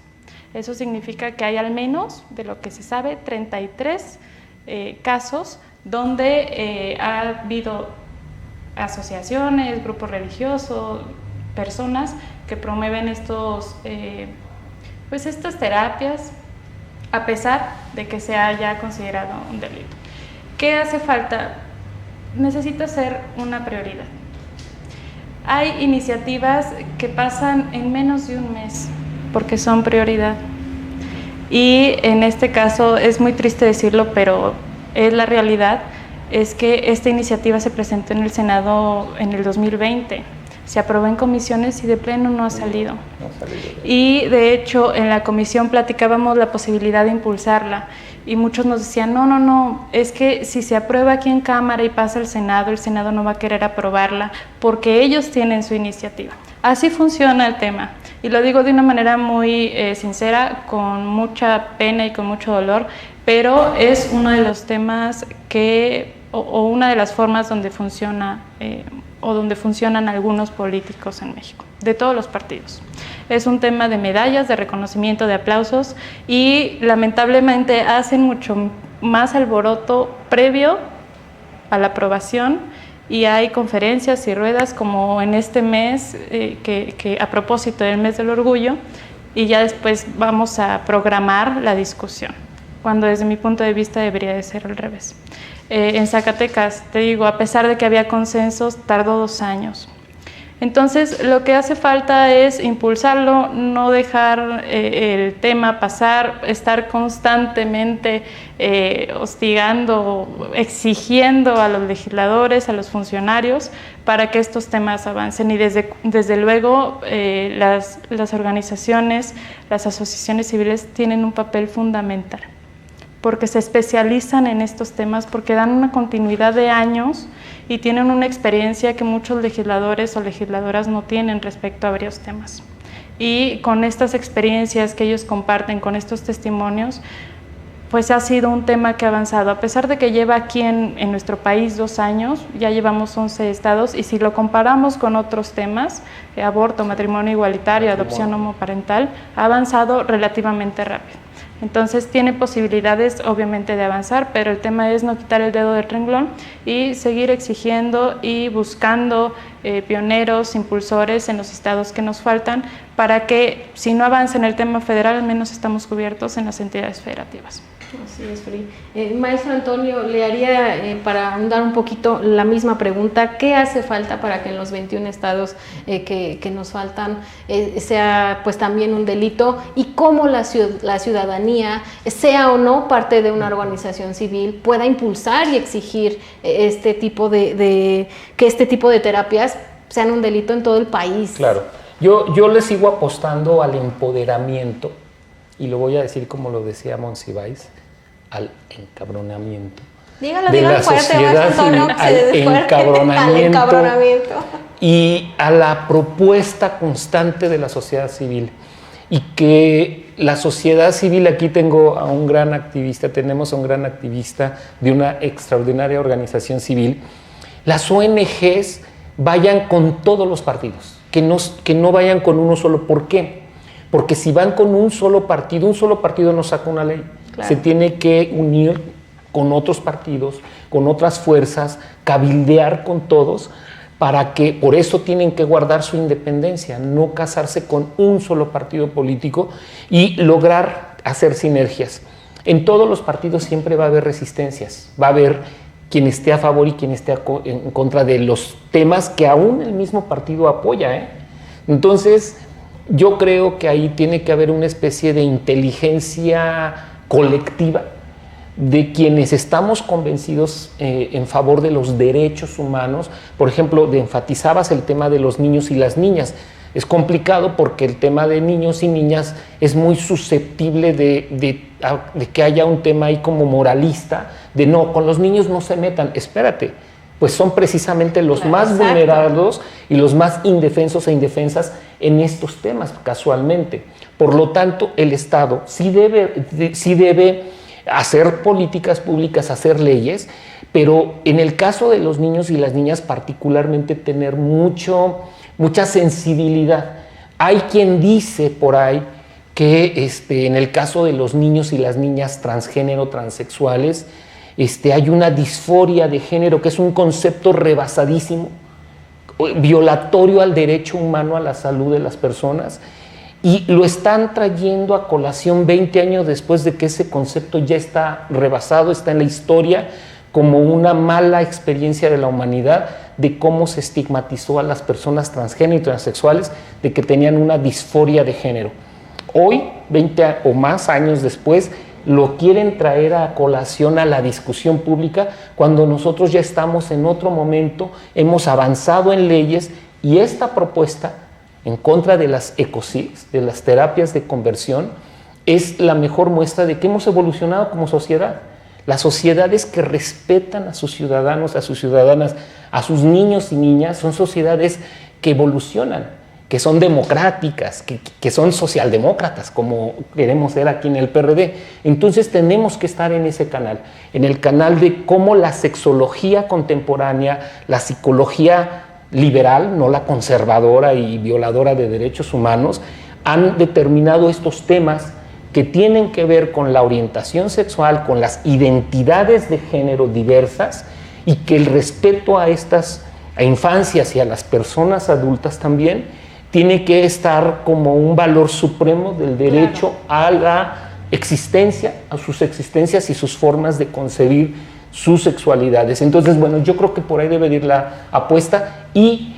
Eso significa que hay al menos, de lo que se sabe, 33 casos donde ha habido asociaciones, grupos religiosos, personas que promueven estas terapias, a pesar de que se haya considerado un delito. ¿Qué hace falta? Necesita ser una prioridad. Hay iniciativas que pasan en menos de un mes porque son prioridad. Y en este caso es muy triste decirlo, pero es la realidad, es que esta iniciativa se presentó en el Senado en el 2020. Se aprobó en comisiones y de pleno no ha salido. Y de hecho en la comisión platicábamos la posibilidad de impulsarla y muchos nos decían, no, es que si se aprueba aquí en Cámara y pasa al Senado, el Senado no va a querer aprobarla porque ellos tienen su iniciativa. Así funciona el tema y lo digo de una manera muy sincera, con mucha pena y con mucho dolor, pero es uno de los temas o una de las formas donde funciona o donde funcionan algunos políticos en México, de todos los partidos. Es un tema de medallas, de reconocimiento, de aplausos y lamentablemente hacen mucho más alboroto previo a la aprobación y hay conferencias y ruedas como en este mes, que a propósito del mes del orgullo, y ya después vamos a programar la discusión, cuando desde mi punto de vista debería de ser al revés. En Zacatecas, te digo, a pesar de que había consensos, tardó 2 años. Entonces, lo que hace falta es impulsarlo, no dejar el tema pasar, estar constantemente hostigando, exigiendo a los legisladores, a los funcionarios, para que estos temas avancen. Y desde luego las organizaciones, las asociaciones civiles tienen un papel fundamental, porque se especializan en estos temas, porque dan una continuidad de años y tienen una experiencia que muchos legisladores o legisladoras no tienen respecto a varios temas. Y con estas experiencias que ellos comparten, con estos testimonios, pues ha sido un tema que ha avanzado. A pesar de que lleva aquí en nuestro país 2 años, ya llevamos 11 estados, y si lo comparamos con otros temas, aborto, matrimonio igualitario, adopción homoparental, ha avanzado relativamente rápido. Entonces tiene posibilidades obviamente de avanzar, pero el tema es no quitar el dedo del renglón y seguir exigiendo y buscando pioneros, impulsores en los estados que nos faltan, para que si no avanza en el tema federal, al menos estamos cubiertos en las entidades federativas. Así es, Free. Maestro Antonio, le haría, para ahondar un poquito, la misma pregunta. ¿Qué hace falta para que en los 21 estados que nos faltan sea pues también un delito? ¿Y cómo la ciudadanía, sea o no parte de una organización civil, pueda impulsar y exigir que este tipo de terapias sean un delito en todo el país? Claro. Yo le sigo apostando al empoderamiento, y lo voy a decir como lo decía Monsiváis, al encabronamiento. Dígalo fuerte, sociedad civil, al encabronamiento y a la propuesta constante de la sociedad civil. Y que la sociedad civil, aquí tenemos a un gran activista de una extraordinaria organización civil. Las ONGs vayan con todos los partidos, que no vayan con uno solo. ¿Por qué? Porque si van con un solo partido no saca una ley. Claro. Se tiene que unir con otros partidos, con otras fuerzas, cabildear con todos, para que, por eso tienen que guardar su independencia, no casarse con un solo partido político y lograr hacer sinergias. En todos los partidos siempre va a haber resistencias, va a haber quien esté a favor y quien esté en contra de los temas que aún el mismo partido apoya, Entonces, yo creo que ahí tiene que haber una especie de inteligencia colectiva de quienes estamos convencidos en favor de los derechos humanos. Por ejemplo, enfatizabas el tema de los niños y las niñas. Es complicado porque el tema de niños y niñas es muy susceptible de que haya un tema ahí como moralista, de no, con los niños no se metan. Espérate, pues son precisamente los más vulnerados y los más indefensos e indefensas en estos temas, casualmente. Por lo tanto, el Estado sí debe hacer políticas públicas, hacer leyes, pero en el caso de los niños y las niñas particularmente tener mucha sensibilidad. Hay quien dice por ahí que en el caso de los niños y las niñas transgénero, transexuales, hay una disforia de género, que es un concepto rebasadísimo, violatorio al derecho humano a la salud de las personas, y lo están trayendo a colación 20 años después de que ese concepto ya está rebasado, está en la historia como una mala experiencia de la humanidad, de cómo se estigmatizó a las personas transgénero y transexuales, de que tenían una disforia de género. Hoy, 20 o más años después, lo quieren traer a colación a la discusión pública, cuando nosotros ya estamos en otro momento, hemos avanzado en leyes Y esta propuesta en contra de las ECOSIGs, de las terapias de conversión, es la mejor muestra de que hemos evolucionado como sociedad. Las sociedades que respetan a sus ciudadanos, a sus ciudadanas, a sus niños y niñas, son sociedades que evolucionan, que son democráticas, que son socialdemócratas, como queremos ser aquí en el PRD. Entonces tenemos que estar en ese canal, en el canal de cómo la sexología contemporánea, la psicología liberal, no la conservadora y violadora de derechos humanos, han determinado estos temas que tienen que ver con la orientación sexual, con las identidades de género diversas, y que el respeto a estas infancias y a las personas adultas también tiene que estar como un valor supremo del derecho a la existencia, a sus existencias y sus formas de concebir sus sexualidades. Entonces, bueno, yo creo que por ahí debe ir la apuesta, y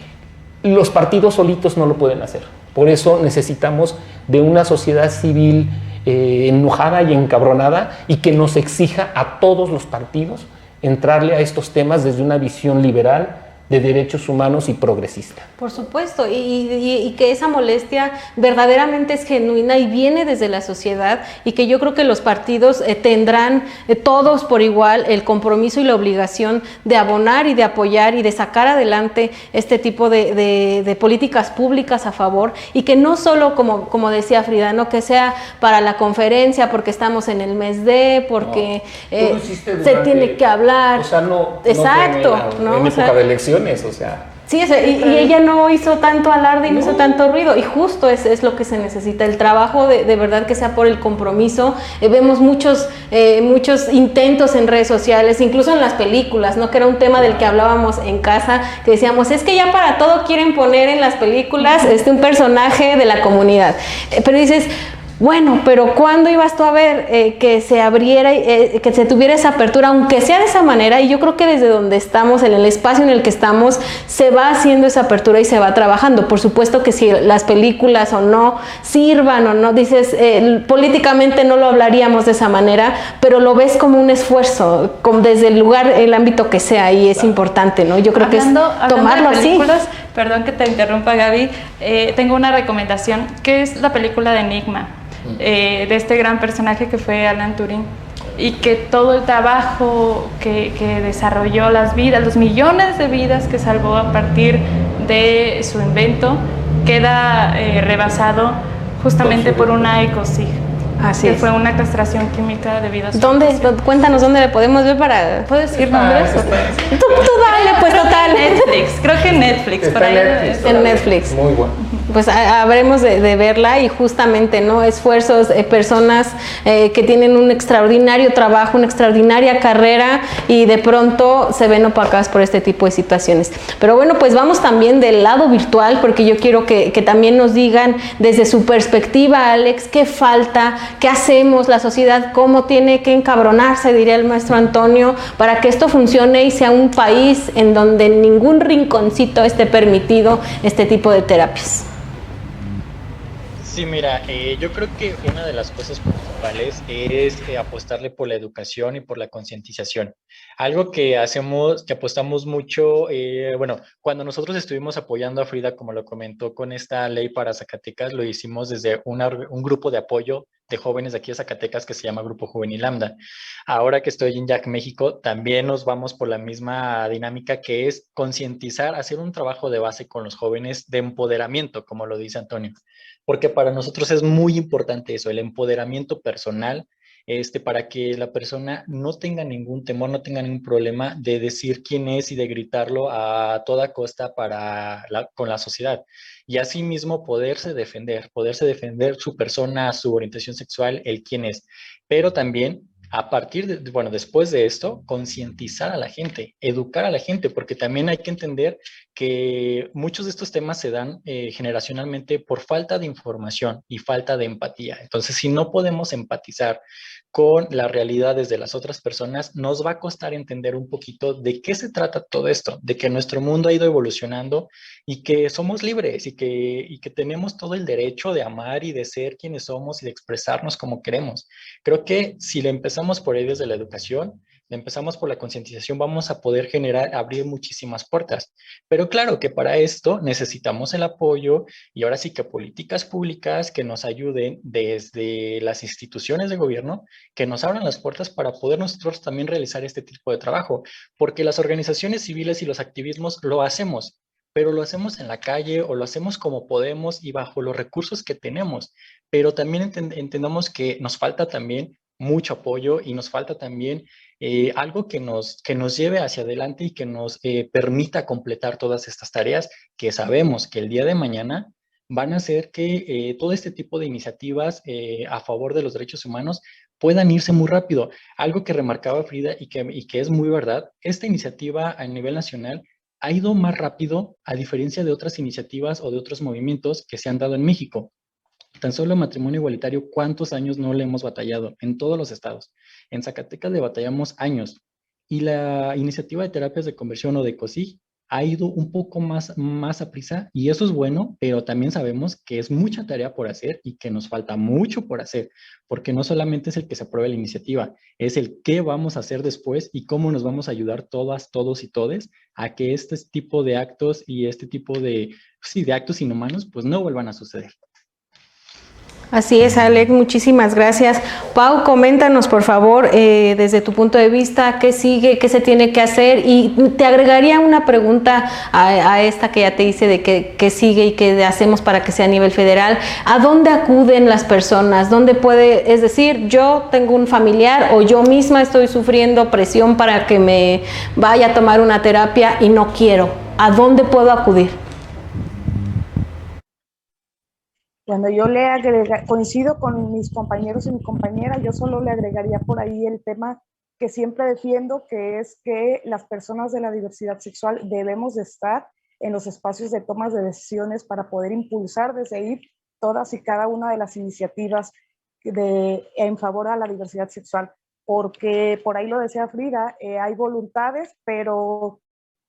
los partidos solitos no lo pueden hacer. Por eso necesitamos de una sociedad civil enojada y encabronada, y que nos exija a todos los partidos entrarle a estos temas desde una visión liberal, de derechos humanos y progresista. Por supuesto, y que esa molestia verdaderamente es genuina y viene desde la sociedad, y que yo creo que los partidos tendrán todos por igual el compromiso y la obligación de abonar y de apoyar y de sacar adelante este tipo de políticas públicas a favor, y que no solo, como decía Frida, no que sea para la conferencia porque estamos en el mes de, porque se tiene que hablar. O sea, no exacto, en época de elecciones. O sea, sí, y ella no hizo tanto alarde y no hizo tanto ruido, y justo es lo que se necesita, el trabajo de verdad que sea por el compromiso. Vemos muchos intentos en redes sociales, incluso en las películas, ¿no? Que era un tema del que hablábamos en casa, que decíamos, es que ya para todo quieren poner en las películas un personaje de la comunidad, pero dices, bueno, pero ¿cuándo ibas tú a ver que se abriera, que se tuviera esa apertura, aunque sea de esa manera? Y yo creo que desde donde estamos, en el espacio en el que estamos, se va haciendo esa apertura y se va trabajando. Por supuesto que si las películas o no sirvan o no, dices, políticamente no lo hablaríamos de esa manera, pero lo ves como un esfuerzo, desde el lugar, el ámbito que sea, y es importante, ¿no? Yo creo que es tomarlo así. Perdón que te interrumpa, Gaby, tengo una recomendación, que es la película de Enigma, de este gran personaje que fue Alan Turing, y que todo el trabajo que desarrolló, las vidas, los millones de vidas que salvó a partir de su invento, queda rebasado justamente por una ECOSIG. Así que es. fue una castración química debido a su ¿Dónde? Cuéntanos dónde le podemos ver para... ¿Puedes decir nombres? Tú dale, pues total. Netflix, creo que Netflix. Está por ahí Netflix. En Netflix. Muy bueno. Pues habremos de verla, y justamente, ¿no? Esfuerzos, personas que tienen un extraordinario trabajo, una extraordinaria carrera, y de pronto se ven opacadas por este tipo de situaciones. Pero bueno, pues vamos también del lado virtual, porque yo quiero que también nos digan desde su perspectiva, Alex, qué falta, qué hacemos, la sociedad, cómo tiene que encabronarse, diría el maestro Antonio, para que esto funcione y sea un país en donde en ningún rinconcito esté permitido este tipo de terapias. Sí, mira, yo creo que una de las cosas principales es apostarle por la educación y por la concientización. Algo que hacemos, que apostamos mucho, bueno, cuando nosotros estuvimos apoyando a Frida, como lo comentó, con esta ley para Zacatecas, lo hicimos desde un grupo de apoyo de jóvenes de aquí de Zacatecas que se llama Grupo Juvenil Lambda. Ahora que estoy en Jack México, también nos vamos por la misma dinámica, que es concientizar, hacer un trabajo de base con los jóvenes de empoderamiento, como lo dice Antonio, porque para nosotros es muy importante eso, el empoderamiento personal, para que la persona no tenga ningún temor, no tenga ningún problema de decir quién es y de gritarlo a toda costa con la sociedad. Y asimismo poderse defender su persona, su orientación sexual, el quién es. Pero también, a partir de, bueno, después de esto, concientizar a la gente, educar a la gente, porque también hay que entender que muchos de estos temas se dan generacionalmente por falta de información y falta de empatía. Entonces, si no podemos empatizar con las realidades de las otras personas, nos va a costar entender un poquito de qué se trata todo esto, de que nuestro mundo ha ido evolucionando y que somos libres y que tenemos todo el derecho de amar y de ser quienes somos y de expresarnos como queremos. Creo que si le empezamos por ahí desde la educación, empezamos por la concientización, vamos a poder abrir muchísimas puertas. Pero claro que para esto necesitamos el apoyo y ahora sí que políticas públicas que nos ayuden desde las instituciones de gobierno, que nos abran las puertas para poder nosotros también realizar este tipo de trabajo, porque las organizaciones civiles y los activismos lo hacemos, pero lo hacemos en la calle o lo hacemos como podemos y bajo los recursos que tenemos, pero también entendamos que nos falta también mucho apoyo y nos falta también algo que nos lleve hacia adelante y que nos permita completar todas estas tareas que sabemos que el día de mañana van a hacer que todo este tipo de iniciativas a favor de los derechos humanos puedan irse muy rápido. Algo que remarcaba Frida y que es muy verdad, esta iniciativa a nivel nacional ha ido más rápido a diferencia de otras iniciativas o de otros movimientos que se han dado en México. Tan solo matrimonio igualitario, ¿cuántos años no le hemos batallado? En todos los estados. En Zacatecas le batallamos años. Y la iniciativa de terapias de conversión o de COSIG ha ido un poco más a prisa y eso es bueno, pero también sabemos que es mucha tarea por hacer y que nos falta mucho por hacer, porque no solamente es el que se apruebe la iniciativa, es el qué vamos a hacer después y cómo nos vamos a ayudar todas, todos y todes a que este tipo de actos y este tipo de actos inhumanos pues no vuelvan a suceder. Así es, Alex, muchísimas gracias. Pau, coméntanos, por favor, desde tu punto de vista, qué sigue, qué se tiene que hacer, y te agregaría una pregunta a esta que ya te hice de qué sigue y qué hacemos para que sea a nivel federal. ¿A dónde acuden las personas? ¿Dónde puede, es decir, yo tengo un familiar o yo misma estoy sufriendo presión para que me vaya a tomar una terapia y no quiero? ¿A dónde puedo acudir? Cuando yo coincido con mis compañeros y mi compañera, yo solo le agregaría por ahí el tema que siempre defiendo, que es que las personas de la diversidad sexual debemos de estar en los espacios de tomas de decisiones para poder impulsar desde ahí todas y cada una de las iniciativas en favor a la diversidad sexual. Porque por ahí lo decía Frida, hay voluntades, pero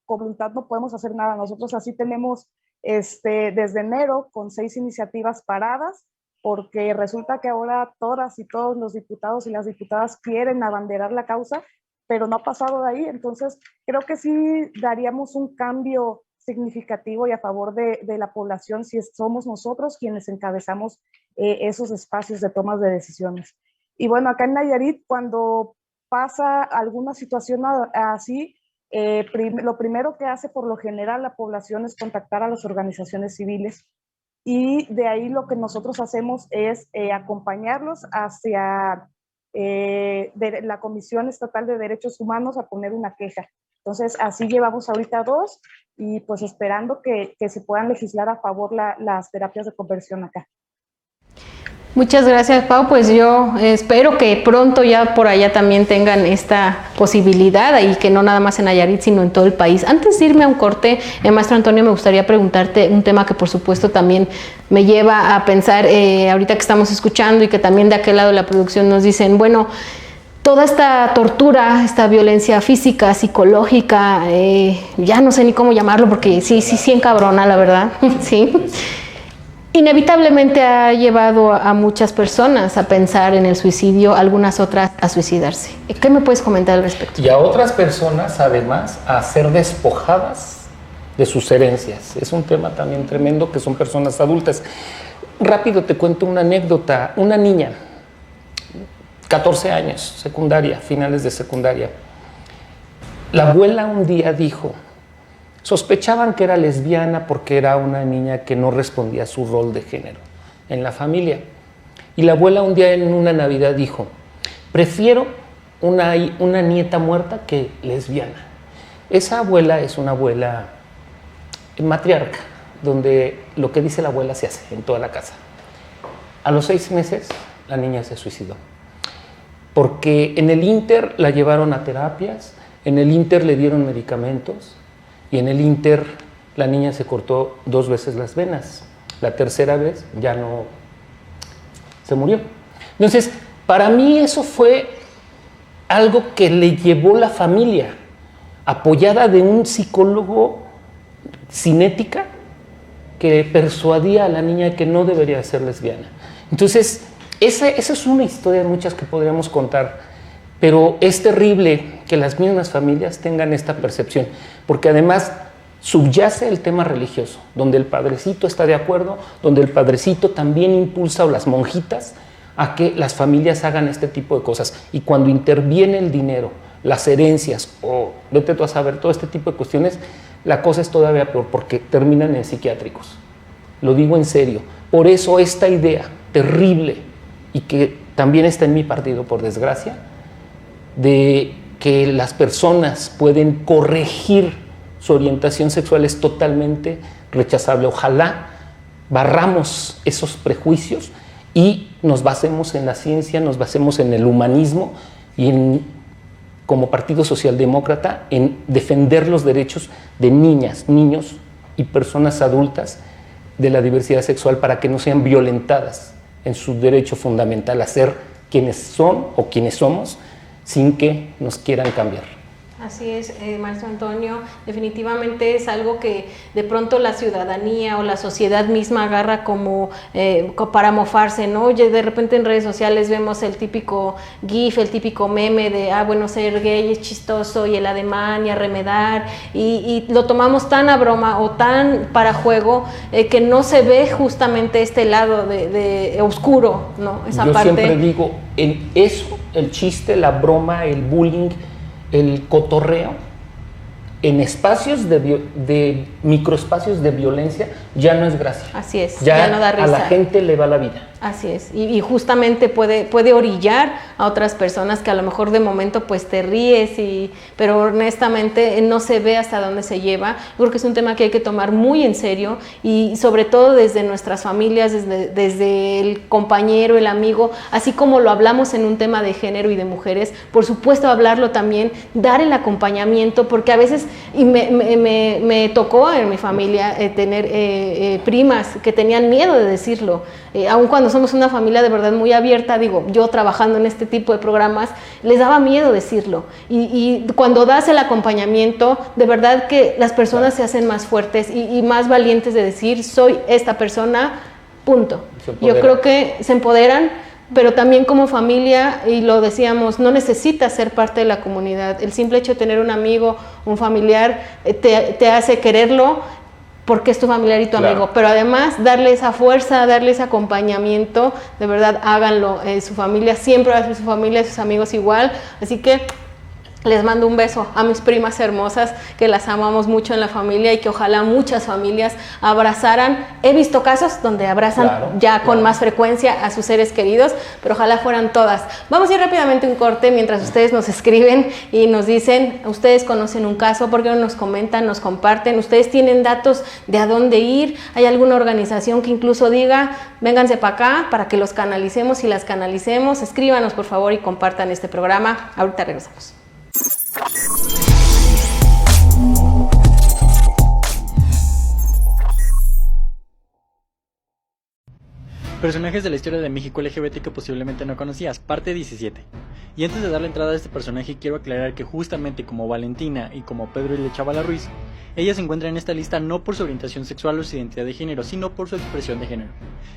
con voluntad no podemos hacer nada. Nosotros así tenemos desde enero con 6 iniciativas paradas, porque resulta que ahora todas y todos los diputados y las diputadas quieren abanderar la causa, pero no ha pasado de ahí. Entonces creo que sí daríamos un cambio significativo y a favor de la población si somos nosotros quienes encabezamos esos espacios de tomas de decisiones. Y bueno, acá en Nayarit, cuando pasa alguna situación así, lo primero que hace por lo general la población es contactar a las organizaciones civiles, y de ahí lo que nosotros hacemos es acompañarlos hacia la Comisión Estatal de Derechos Humanos a poner una queja. Entonces así llevamos ahorita 2 y pues esperando que se puedan legislar a favor las terapias de conversión acá. Muchas gracias, Pau. Pues yo espero que pronto ya por allá también tengan esta posibilidad y que no nada más en Nayarit, sino en todo el país. Antes de irme a un corte, maestro Antonio, me gustaría preguntarte un tema que por supuesto también me lleva a pensar ahorita que estamos escuchando y que también de aquel lado de la producción nos dicen, bueno, toda esta tortura, esta violencia física, psicológica, ya no sé ni cómo llamarlo porque sí encabrona, la verdad, sí. Inevitablemente ha llevado a muchas personas a pensar en el suicidio, algunas otras a suicidarse. ¿Qué me puedes comentar al respecto? Y a otras personas, además, a ser despojadas de sus herencias. Es un tema también tremendo, que son personas adultas. Rápido te cuento una anécdota. Una niña, 14 años, secundaria, finales de secundaria. La abuela un día dijo, sospechaban que era lesbiana porque era una niña que no respondía a su rol de género en la familia. Y la abuela un día en una Navidad dijo, prefiero una nieta muerta que lesbiana. Esa abuela es una abuela matriarca, donde lo que dice la abuela se hace en toda la casa. A los 6 meses la niña se suicidó, porque en el ínter la llevaron a terapias, en el ínter le dieron medicamentos, y en el ínter la niña se cortó 2 veces las venas. La tercera vez ya no se murió. Entonces, para mí eso fue algo que le llevó la familia, apoyada de un psicólogo sin ética que persuadía a la niña que no debería ser lesbiana. Entonces, esa es una historia de muchas que podríamos contar. Pero es terrible que las mismas familias tengan esta percepción, porque además subyace el tema religioso, donde el padrecito está de acuerdo, donde el padrecito también impulsa, o las monjitas, a que las familias hagan este tipo de cosas. Y cuando interviene el dinero, las herencias, o vete tú a saber, todo este tipo de cuestiones, la cosa es todavía peor, porque terminan en psiquiátricos. Lo digo en serio. Por eso esta idea terrible, y que también está en mi partido, por desgracia, de que las personas pueden corregir su orientación sexual, es totalmente rechazable. Ojalá barramos esos prejuicios y nos basemos en la ciencia, nos basemos en el humanismo y como Partido Socialdemócrata, en defender los derechos de niñas, niños y personas adultas de la diversidad sexual, para que no sean violentadas en su derecho fundamental a ser quienes son o quienes somos, sin que nos quieran cambiar. Así es, maestro Antonio, definitivamente es algo que de pronto la ciudadanía o la sociedad misma agarra como para mofarse, ¿no? Oye, de repente en redes sociales vemos el típico GIF, el típico meme de, bueno, ser gay es chistoso, y el ademán y arremedar, y lo tomamos tan a broma o tan para juego que no se ve justamente este lado de oscuro, ¿no? Esa Yo parte. siempre digo, el chiste, la broma, el bullying, el cotorreo, en espacios de microespacios de violencia, ya no es gracia. Así es, ya no da risa. A la gente le va la vida. Así es, y justamente puede orillar a otras personas que a lo mejor de momento pues te ríes, pero honestamente no se ve hasta dónde se lleva. Yo creo que es un tema que hay que tomar muy en serio, y sobre todo desde nuestras familias, desde el compañero, el amigo, así como lo hablamos en un tema de género y de mujeres, por supuesto hablarlo también, dar el acompañamiento, porque a veces, y me tocó en mi familia tener primas que tenían miedo de decirlo, aun cuando somos una familia de verdad muy abierta, digo, yo trabajando en este tipo de programas, les daba miedo decirlo, y cuando das el acompañamiento, de verdad que las personas se hacen más fuertes y más valientes de decir, soy esta persona, punto. Yo creo que se empoderan, pero también como familia, y lo decíamos, no necesitas ser parte de la comunidad, el simple hecho de tener un amigo, un familiar, te hace quererlo, porque es tu familiar y tu amigo, pero además darle esa fuerza, darle ese acompañamiento, de verdad háganlo, su familia siempre va a ser su familia, sus amigos igual, así que les mando un beso a mis primas hermosas, que las amamos mucho en la familia, y que ojalá muchas familias abrazaran. He visto casos donde abrazan con más frecuencia a sus seres queridos, pero ojalá fueran todas. Vamos a ir rápidamente a un corte mientras ustedes nos escriben y nos dicen, ustedes conocen un caso, ¿por qué no nos comentan, nos comparten? Ustedes tienen datos de a dónde ir, hay alguna organización que incluso diga, vénganse para acá para que los canalicemos y las canalicemos. Escríbanos por favor y compartan este programa. Ahorita regresamos. Personajes de la historia de México LGBT que posiblemente no conocías, parte 17. Y antes de darle entrada a este personaje, quiero aclarar que justamente como Valentina y como Pedro y Chavala Ruiz, ella se encuentra en esta lista no por su orientación sexual o su identidad de género, sino por su expresión de género.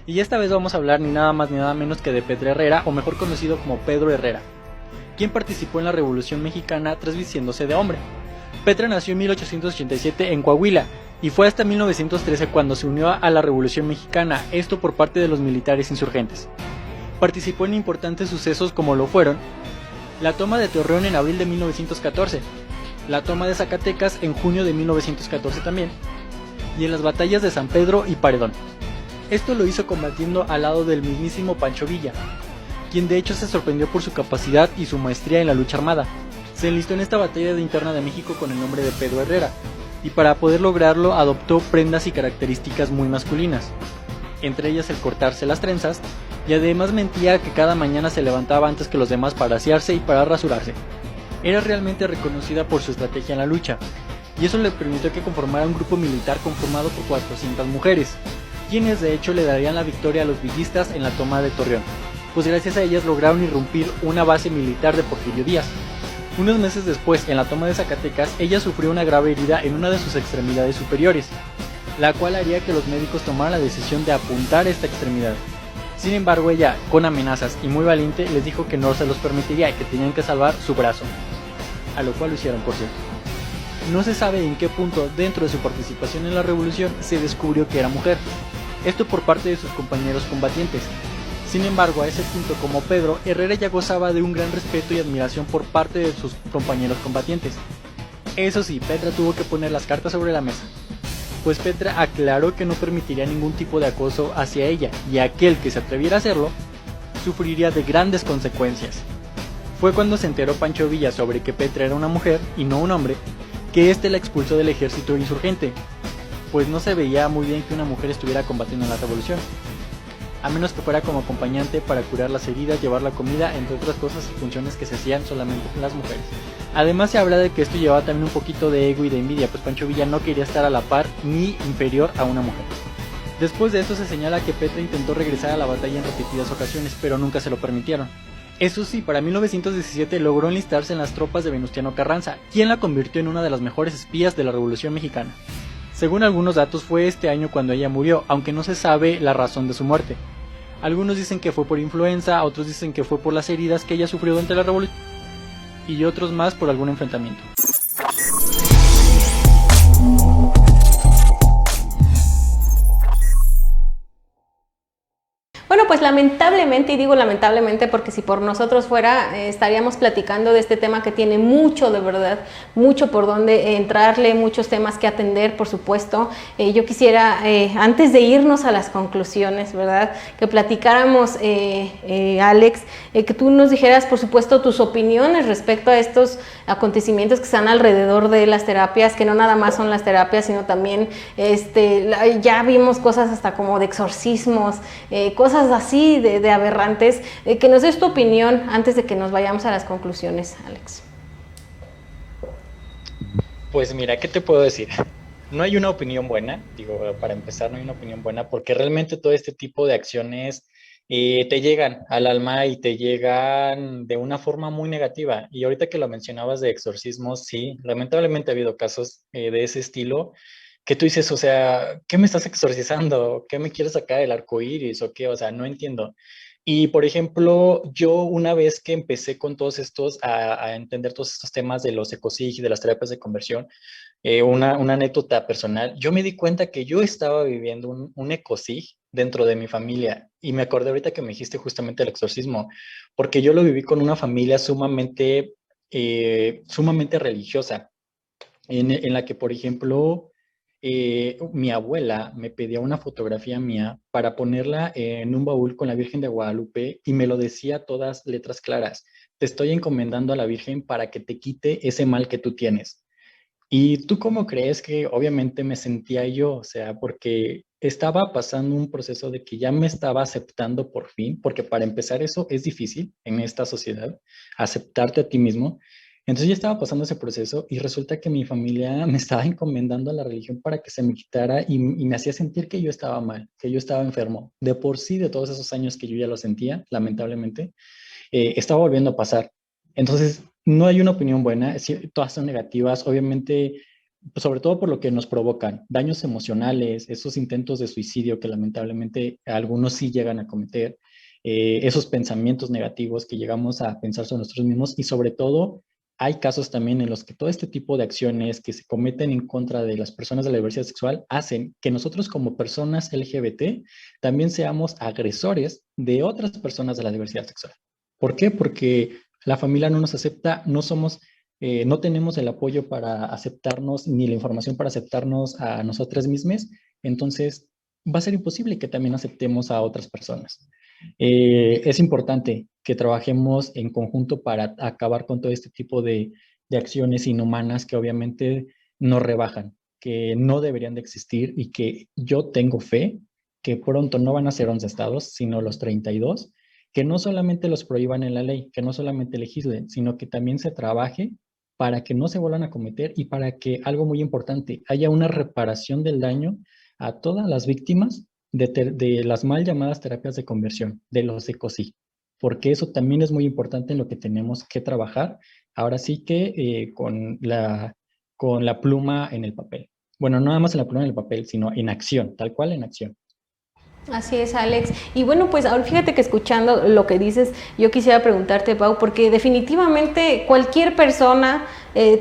Y esta vez vamos a hablar ni nada más ni nada menos que de Pedro Herrera, o mejor conocido como Pedro Herrera, quien participó en la Revolución Mexicana tras vistiéndose de hombre. Petra nació en 1887 en Coahuila, y fue hasta 1913 cuando se unió a la Revolución Mexicana, esto por parte de los militares insurgentes. Participó en importantes sucesos como lo fueron la toma de Torreón en abril de 1914, la toma de Zacatecas en junio de 1914 también, y en las batallas de San Pedro y Paredón. Esto lo hizo combatiendo al lado del mismísimo Pancho Villa, quien de hecho se sorprendió por su capacidad y su maestría en la lucha armada. Se enlistó en esta batalla de interna de México con el nombre de Pedro Herrera, y para poder lograrlo adoptó prendas y características muy masculinas, entre ellas el cortarse las trenzas, y además mentía que cada mañana se levantaba antes que los demás para asearse y para rasurarse. Era realmente reconocida por su estrategia en la lucha, y eso le permitió que conformara un grupo militar conformado por 400 mujeres, quienes de hecho le darían la victoria a los villistas en la toma de Torreón, pues gracias a ellas lograron irrumpir una base militar de Porfirio Díaz. Unos meses después, en la toma de Zacatecas, ella sufrió una grave herida en una de sus extremidades superiores, la cual haría que los médicos tomaran la decisión de apuntar esta extremidad. Sin embargo, ella, con amenazas y muy valiente, les dijo que no se los permitiría y que tenían que salvar su brazo, a lo cual lo hicieron, por cierto. No se sabe en qué punto dentro de su participación en la revolución se descubrió que era mujer, esto por parte de sus compañeros combatientes. Sin embargo, a ese punto, como Pedro, Herrera ya gozaba de un gran respeto y admiración por parte de sus compañeros combatientes. Eso sí, Petra tuvo que poner las cartas sobre la mesa, pues Petra aclaró que no permitiría ningún tipo de acoso hacia ella, y aquel que se atreviera a hacerlo sufriría de grandes consecuencias. Fue cuando se enteró Pancho Villa sobre que Petra era una mujer y no un hombre, que éste la expulsó del ejército insurgente, pues no se veía muy bien que una mujer estuviera combatiendo en la revolución, a menos que fuera como acompañante para curar las heridas, llevar la comida, entre otras cosas y funciones que se hacían solamente con las mujeres. Además se habla de que esto llevaba también un poquito de ego y de envidia, pues Pancho Villa no quería estar a la par ni inferior a una mujer. Después de esto se señala que Petra intentó regresar a la batalla en repetidas ocasiones, pero nunca se lo permitieron. Eso sí, para 1917 logró enlistarse en las tropas de Venustiano Carranza, quien la convirtió en una de las mejores espías de la Revolución Mexicana. Según algunos datos fue este año cuando ella murió, aunque no se sabe la razón de su muerte. Algunos dicen que fue por influenza, otros dicen que fue por las heridas que ella sufrió durante la revolución, y otros más por algún enfrentamiento. Bueno, pues lamentablemente, y digo lamentablemente porque si por nosotros fuera, estaríamos platicando de este tema que tiene mucho, de verdad, mucho por donde entrarle, muchos temas que atender, por supuesto. Yo quisiera, antes de irnos a las conclusiones, ¿verdad?, que platicáramos, Alex, que tú nos dijeras, por supuesto, tus opiniones respecto a estos acontecimientos que están alrededor de las terapias, que no nada más son las terapias, sino también, ya vimos cosas hasta como de exorcismos, cosas así de aberrantes, que nos des tu opinión antes de que nos vayamos a las conclusiones, Alex. Pues mira, ¿qué te puedo decir? No hay una opinión buena, digo, para empezar no hay una opinión buena, porque realmente todo este tipo de acciones te llegan al alma y te llegan de una forma muy negativa. Y ahorita que lo mencionabas de exorcismos, sí, lamentablemente ha habido casos de ese estilo, que tú dices, o sea, ¿qué me estás exorcizando? ¿Qué me quieres sacar el arco iris o qué? O sea, no entiendo. Y por ejemplo, yo una vez que empecé con todos estos, a entender todos estos temas de los ecosig y de las terapias de conversión, una anécdota personal, yo me di cuenta que yo estaba viviendo un ecosig dentro de mi familia. Y me acordé ahorita que me dijiste justamente el exorcismo, porque yo lo viví con una familia sumamente religiosa, en la que, por ejemplo, mi abuela me pedía una fotografía mía para ponerla en un baúl con la Virgen de Guadalupe y me lo decía a todas letras claras: te estoy encomendando a la Virgen para que te quite ese mal que tú tienes. ¿Y tú cómo crees que obviamente me sentía yo? O sea, porque estaba pasando un proceso de que ya me estaba aceptando por fin, porque para empezar eso es difícil en esta sociedad, aceptarte a ti mismo. Entonces ya estaba pasando ese proceso y resulta que mi familia me estaba encomendando a la religión para que se me quitara y me hacía sentir que yo estaba mal, que yo estaba enfermo. De por sí, de todos esos años que yo ya lo sentía, lamentablemente, estaba volviendo a pasar. Entonces, no hay una opinión buena, todas son negativas, obviamente, pues, sobre todo por lo que nos provocan, daños emocionales, esos intentos de suicidio que lamentablemente algunos sí llegan a cometer, esos pensamientos negativos que llegamos a pensar sobre nosotros mismos y sobre todo hay casos también en los que todo este tipo de acciones que se cometen en contra de las personas de la diversidad sexual hacen que nosotros como personas LGBT también seamos agresores de otras personas de la diversidad sexual. ¿Por qué? Porque la familia no nos acepta, no tenemos el apoyo para aceptarnos ni la información para aceptarnos a nosotras mismas, entonces va a ser imposible que también aceptemos a otras personas. Es importante que trabajemos en conjunto para acabar con todo este tipo de acciones inhumanas que obviamente nos rebajan, que no deberían de existir y que yo tengo fe que pronto no van a ser 11 estados, sino los 32, que no solamente los prohíban en la ley, que no solamente legislen, sino que también se trabaje para que no se vuelvan a cometer y para que, algo muy importante, haya una reparación del daño a todas las víctimas de las mal llamadas terapias de conversión, de los ecosig, porque eso también es muy importante en lo que tenemos que trabajar, ahora sí que con la pluma en el papel. Bueno, no nada más en la pluma en el papel, sino en acción, tal cual en acción. Así es, Alex. Y bueno, pues ahora fíjate que escuchando lo que dices, yo quisiera preguntarte, Pau, porque definitivamente cualquier persona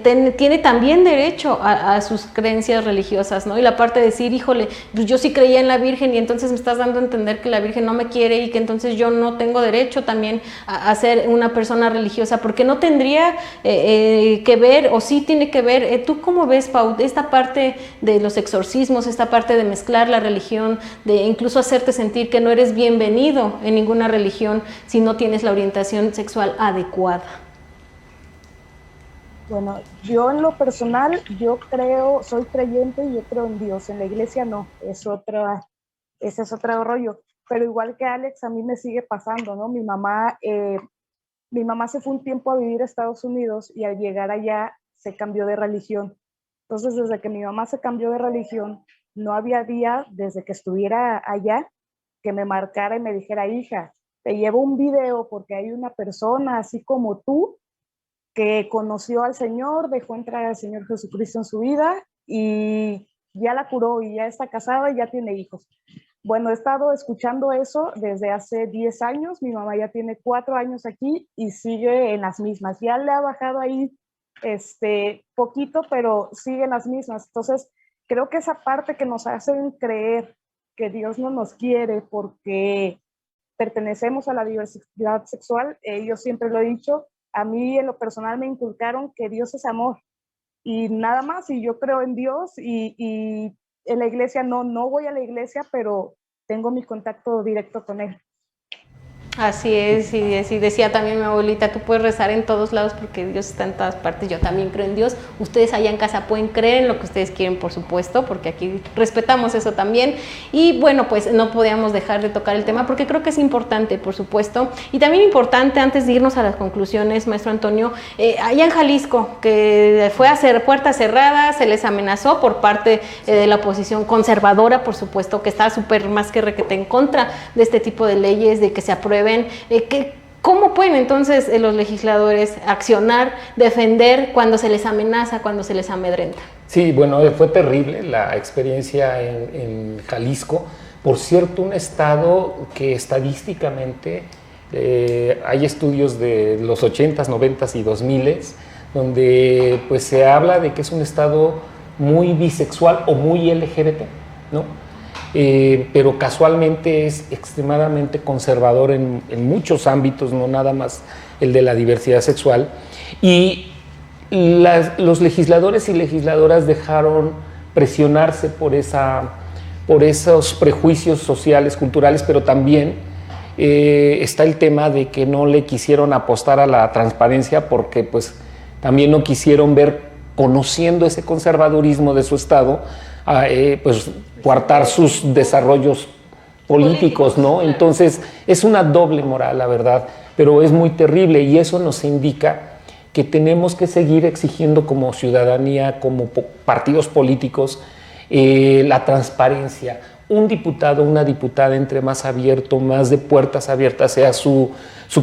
tiene también derecho a sus creencias religiosas, ¿no? Y la parte de decir, híjole, pues yo sí creía en la Virgen y entonces me estás dando a entender que la Virgen no me quiere y que entonces yo no tengo derecho también a ser una persona religiosa, porque no tendría que ver, o sí tiene que ver. ¿Tú cómo ves, Pau, esta parte de los exorcismos, esta parte de mezclar la religión, de incluso hacerte sentir que no eres bienvenido en ninguna religión si no tienes la orientación sexual adecuada? Bueno, yo en lo personal, yo creo, soy creyente y yo creo en Dios. En la iglesia no, ese es otro rollo. Pero igual que Alex, a mí me sigue pasando, ¿no? Mi mamá se fue un tiempo a vivir a Estados Unidos y al llegar allá se cambió de religión. Entonces, desde que mi mamá se cambió de religión, no había día desde que estuviera allá que me marcara y me dijera, hija, te llevo un video porque hay una persona así como tú que conoció al Señor, dejó entrar al Señor Jesucristo en su vida y ya la curó y ya está casada y ya tiene hijos. Bueno, he estado escuchando eso desde hace 10 años, mi mamá ya tiene 4 años aquí y sigue en las mismas. Ya le ha bajado ahí poquito, pero sigue en las mismas. Entonces, creo que esa parte que nos hacen creer que Dios no nos quiere porque pertenecemos a la diversidad sexual, yo siempre lo he dicho, a mí en lo personal me inculcaron que Dios es amor y nada más, y yo creo en Dios y en la iglesia no voy a la iglesia, pero tengo mi contacto directo con Él. Así es, y así decía también mi abuelita, tú puedes rezar en todos lados porque Dios está en todas partes. Yo también creo en Dios. Ustedes allá en casa pueden creer en lo que ustedes quieren, por supuesto, porque aquí respetamos eso también. Y bueno, pues no podíamos dejar de tocar el tema porque creo que es importante, por supuesto. Y también importante, antes de irnos a las conclusiones, maestro Antonio, allá en Jalisco, que fue a hacer puertas cerradas, se les amenazó por parte de la oposición conservadora, por supuesto, que está súper más que requete en contra de este tipo de leyes, de que se aprueben. ¿Cómo pueden entonces los legisladores accionar, defender cuando se les amenaza, cuando se les amedrenta? Sí, bueno, fue terrible la experiencia en Jalisco. Por cierto, un estado que estadísticamente hay estudios de los 80s, 90s y 2000s, donde pues se habla de que es un estado muy bisexual o muy LGBT, ¿no? Pero casualmente es extremadamente conservador en muchos ámbitos, no nada más el de la diversidad sexual. Y los legisladores y legisladoras dejaron presionarse por esos prejuicios sociales, culturales, pero también está el tema de que no le quisieron apostar a la transparencia porque pues también no quisieron ver, conociendo ese conservadurismo de su estado, pues coartar sus desarrollos políticos, ¿no? Entonces es una doble moral, la verdad, pero es muy terrible y eso nos indica que tenemos que seguir exigiendo como ciudadanía, como partidos políticos, la transparencia. Un diputado, una diputada entre más abierto, más de puertas abiertas, sea su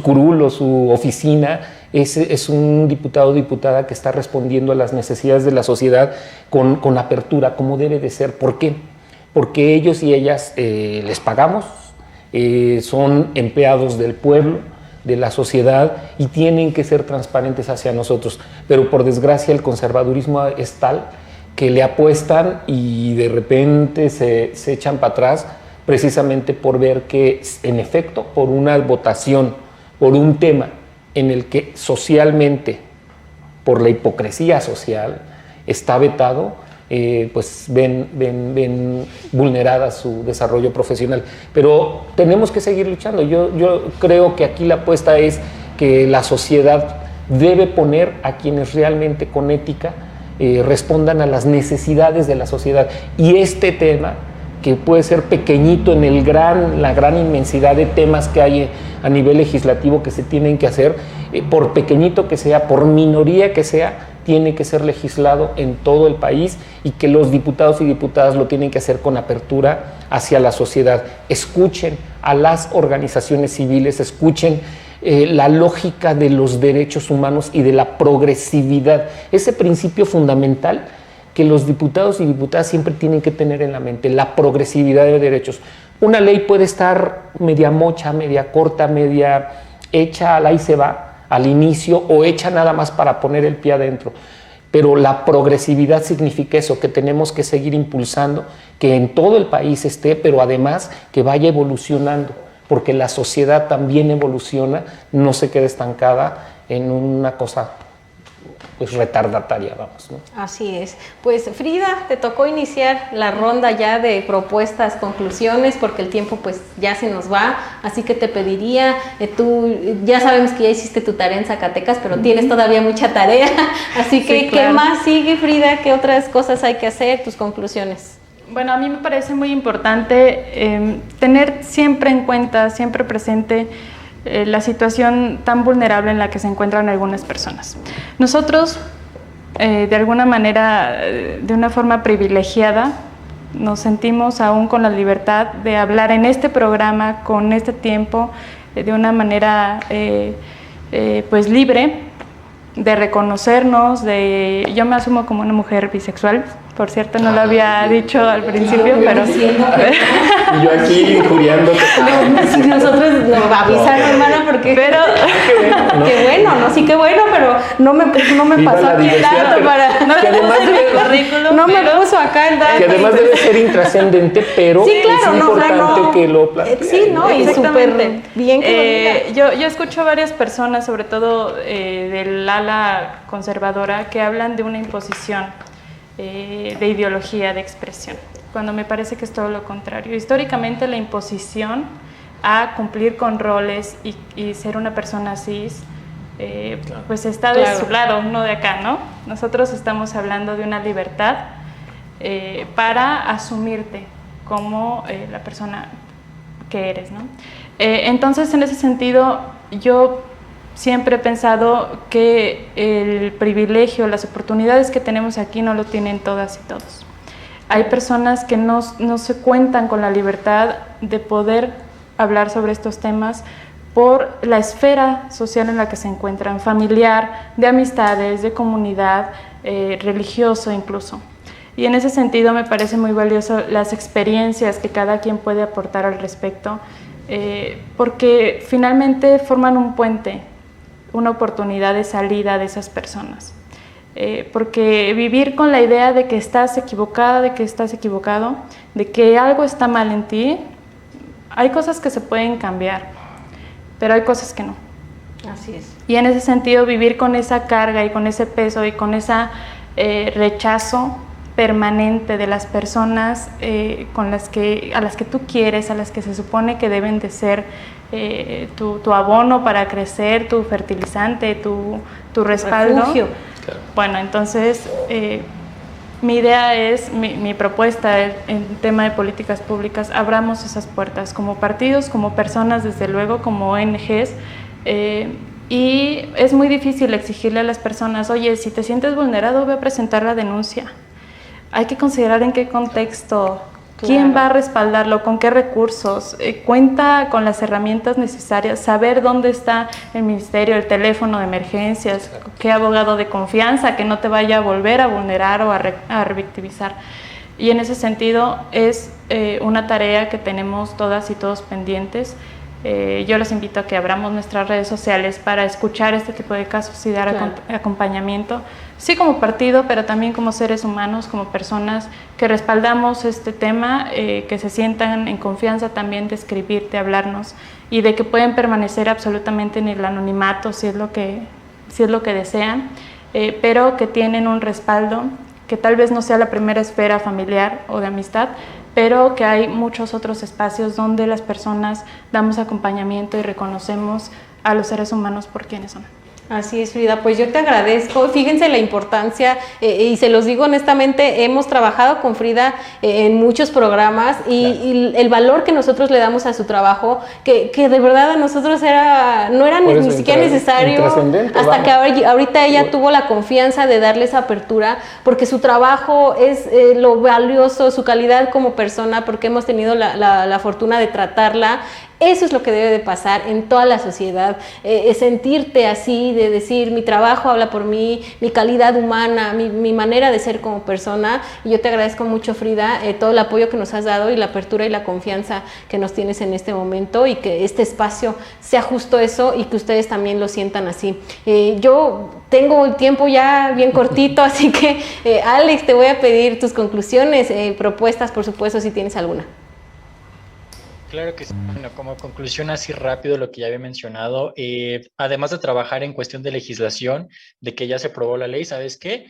curul o su oficina, es un diputado o diputada que está respondiendo a las necesidades de la sociedad con apertura, como debe de ser. ¿Por qué? Porque ellos y ellas les pagamos, son empleados del pueblo, de la sociedad y tienen que ser transparentes hacia nosotros. Pero por desgracia el conservadurismo es tal que le apuestan y de repente se echan para atrás precisamente por ver que en efecto por una votación, por un tema en el que socialmente, por la hipocresía social, está vetado, pues ven vulnerada su desarrollo profesional. Pero tenemos que seguir luchando. Yo creo que aquí la apuesta es que la sociedad debe poner a quienes realmente con ética respondan a las necesidades de la sociedad. Y este tema, que puede ser pequeñito en la gran inmensidad de temas que hay a nivel legislativo que se tienen que hacer, por pequeñito que sea, por minoría que sea, tiene que ser legislado en todo el país y que los diputados y diputadas lo tienen que hacer con apertura hacia la sociedad. Escuchen a las organizaciones civiles, escuchen la lógica de los derechos humanos y de la progresividad, ese principio fundamental que los diputados y diputadas siempre tienen que tener en la mente, la progresividad de derechos. Una ley puede estar media mocha, media corta, media hecha al ahí se va, al inicio, o hecha nada más para poner el pie adentro. Pero la progresividad significa eso, que tenemos que seguir impulsando, que en todo el país esté, pero además que vaya evolucionando, porque la sociedad también evoluciona, no se quede estancada en una cosa pues retardataria, vamos, ¿no? Así es. Pues Frida, te tocó iniciar la ronda ya de propuestas, conclusiones, porque el tiempo pues ya se nos va, así que te pediría, tú ya sabemos que ya hiciste tu tarea en Zacatecas, pero tienes todavía mucha tarea, así que Sí, claro. ¿qué más sigue, Frida? ¿Qué otras cosas hay que hacer? Tus conclusiones. Bueno, a mí me parece muy importante tener siempre en cuenta, siempre presente la situación tan vulnerable en la que se encuentran algunas personas. Nosotros, de alguna manera, de una forma privilegiada, nos sentimos aún con la libertad de hablar en este programa, con este tiempo, de una manera pues libre, de reconocernos, yo me asumo como una mujer bisexual, por cierto, no lo había dicho al principio, pero... Y yo aquí injuriándote. Si nosotros nos avisaron, hermana, porque... Pero... Qué bueno, ¿no? Sí, qué bueno, pero no me Viva pasó la aquí el diversidad, dato pero para... No que me además puso debe- mi currículum, no me puso acá el dato. Que además debe ser intrascendente, pero Sí, claro, es no, importante no. que lo planteen. Sí, ¿no? Y Exactamente. súper bien que lo diga. Yo escucho varias personas, sobre todo del ala conservadora, que hablan de una imposición de ideología, de expresión, cuando me parece que es todo lo contrario. Históricamente la imposición a cumplir con roles y ser una persona cis, pues está de Claro. su lado, no de acá, ¿no? Nosotros estamos hablando de una libertad para asumirte como la persona que eres, ¿no? Entonces, en ese sentido, yo siempre he pensado que el privilegio, las oportunidades que tenemos aquí no lo tienen todas y todos. Hay personas que no se cuentan con la libertad de poder hablar sobre estos temas por la esfera social en la que se encuentran, familiar, de amistades, de comunidad, religioso incluso. Y en ese sentido me parece muy valioso las experiencias que cada quien puede aportar al respecto, porque finalmente forman un puente, una oportunidad de salida de esas personas. Porque vivir con la idea de que estás equivocada, de que estás equivocado, de que algo está mal en ti, hay cosas que se pueden cambiar, pero hay cosas que no. Así es. Y en ese sentido, vivir con esa carga y con ese peso y con ese rechazo permanente de las personas a las que tú quieres, a las que se supone que deben de ser tu abono para crecer, tu fertilizante, tu respaldo. Refugio. Claro. Bueno, entonces mi idea es, mi propuesta en tema de políticas públicas, abramos esas puertas como partidos, como personas, desde luego, como ONGs, y es muy difícil exigirle a las personas, oye, si te sientes vulnerado, ve a presentar la denuncia. Hay que considerar en qué contexto, quién va a respaldarlo, con qué recursos, cuenta con las herramientas necesarias, saber dónde está el ministerio, el teléfono de emergencias, qué abogado de confianza que no te vaya a volver a vulnerar o a revictimizar. Y en ese sentido es una tarea que tenemos todas y todos pendientes. Yo los invito a que abramos nuestras redes sociales para escuchar este tipo de casos y dar acompañamiento, sí como partido, pero también como seres humanos, como personas que respaldamos este tema, que se sientan en confianza también de escribir, de hablarnos y de que pueden permanecer absolutamente en el anonimato si es lo que desean, pero que tienen un respaldo que tal vez no sea la primera esfera familiar o de amistad, pero que hay muchos otros espacios donde las personas damos acompañamiento y reconocemos a los seres humanos por quienes son. Así es, Frida, pues yo te agradezco. Fíjense la importancia, y se los digo honestamente, hemos trabajado con Frida en muchos programas y el valor que nosotros le damos a su trabajo, que de verdad a nosotros no era ni siquiera necesario, hasta que ahorita ella tuvo la confianza de darle esa apertura, porque su trabajo es lo valioso, su calidad como persona, porque hemos tenido la fortuna de tratarla Eso es lo que debe de pasar en toda la sociedad, sentirte así, de decir mi trabajo habla por mí, mi calidad humana, mi manera de ser como persona. Y yo te agradezco mucho, Frida, todo el apoyo que nos has dado y la apertura y la confianza que nos tienes en este momento, y que este espacio sea justo eso y que ustedes también lo sientan así. Yo tengo el tiempo ya bien cortito, así que Alex, te voy a pedir tus conclusiones, propuestas, por supuesto, si tienes alguna. Claro que sí. Bueno, como conclusión así rápido lo que ya había mencionado, además de trabajar en cuestión de legislación, de que ya se aprobó la ley, ¿sabes qué?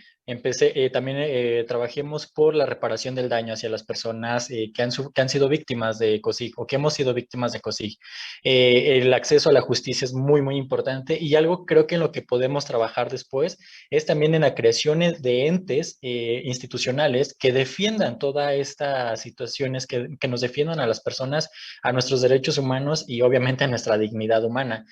También trabajemos por la reparación del daño hacia las personas que han sido víctimas de COSIG o que hemos sido víctimas de COSIG. El acceso a la justicia es muy, muy importante, y algo creo que en lo que podemos trabajar después es también en la creación de entes institucionales que defiendan todas estas situaciones, que nos defiendan a las personas, a nuestros derechos humanos y obviamente a nuestra dignidad humana.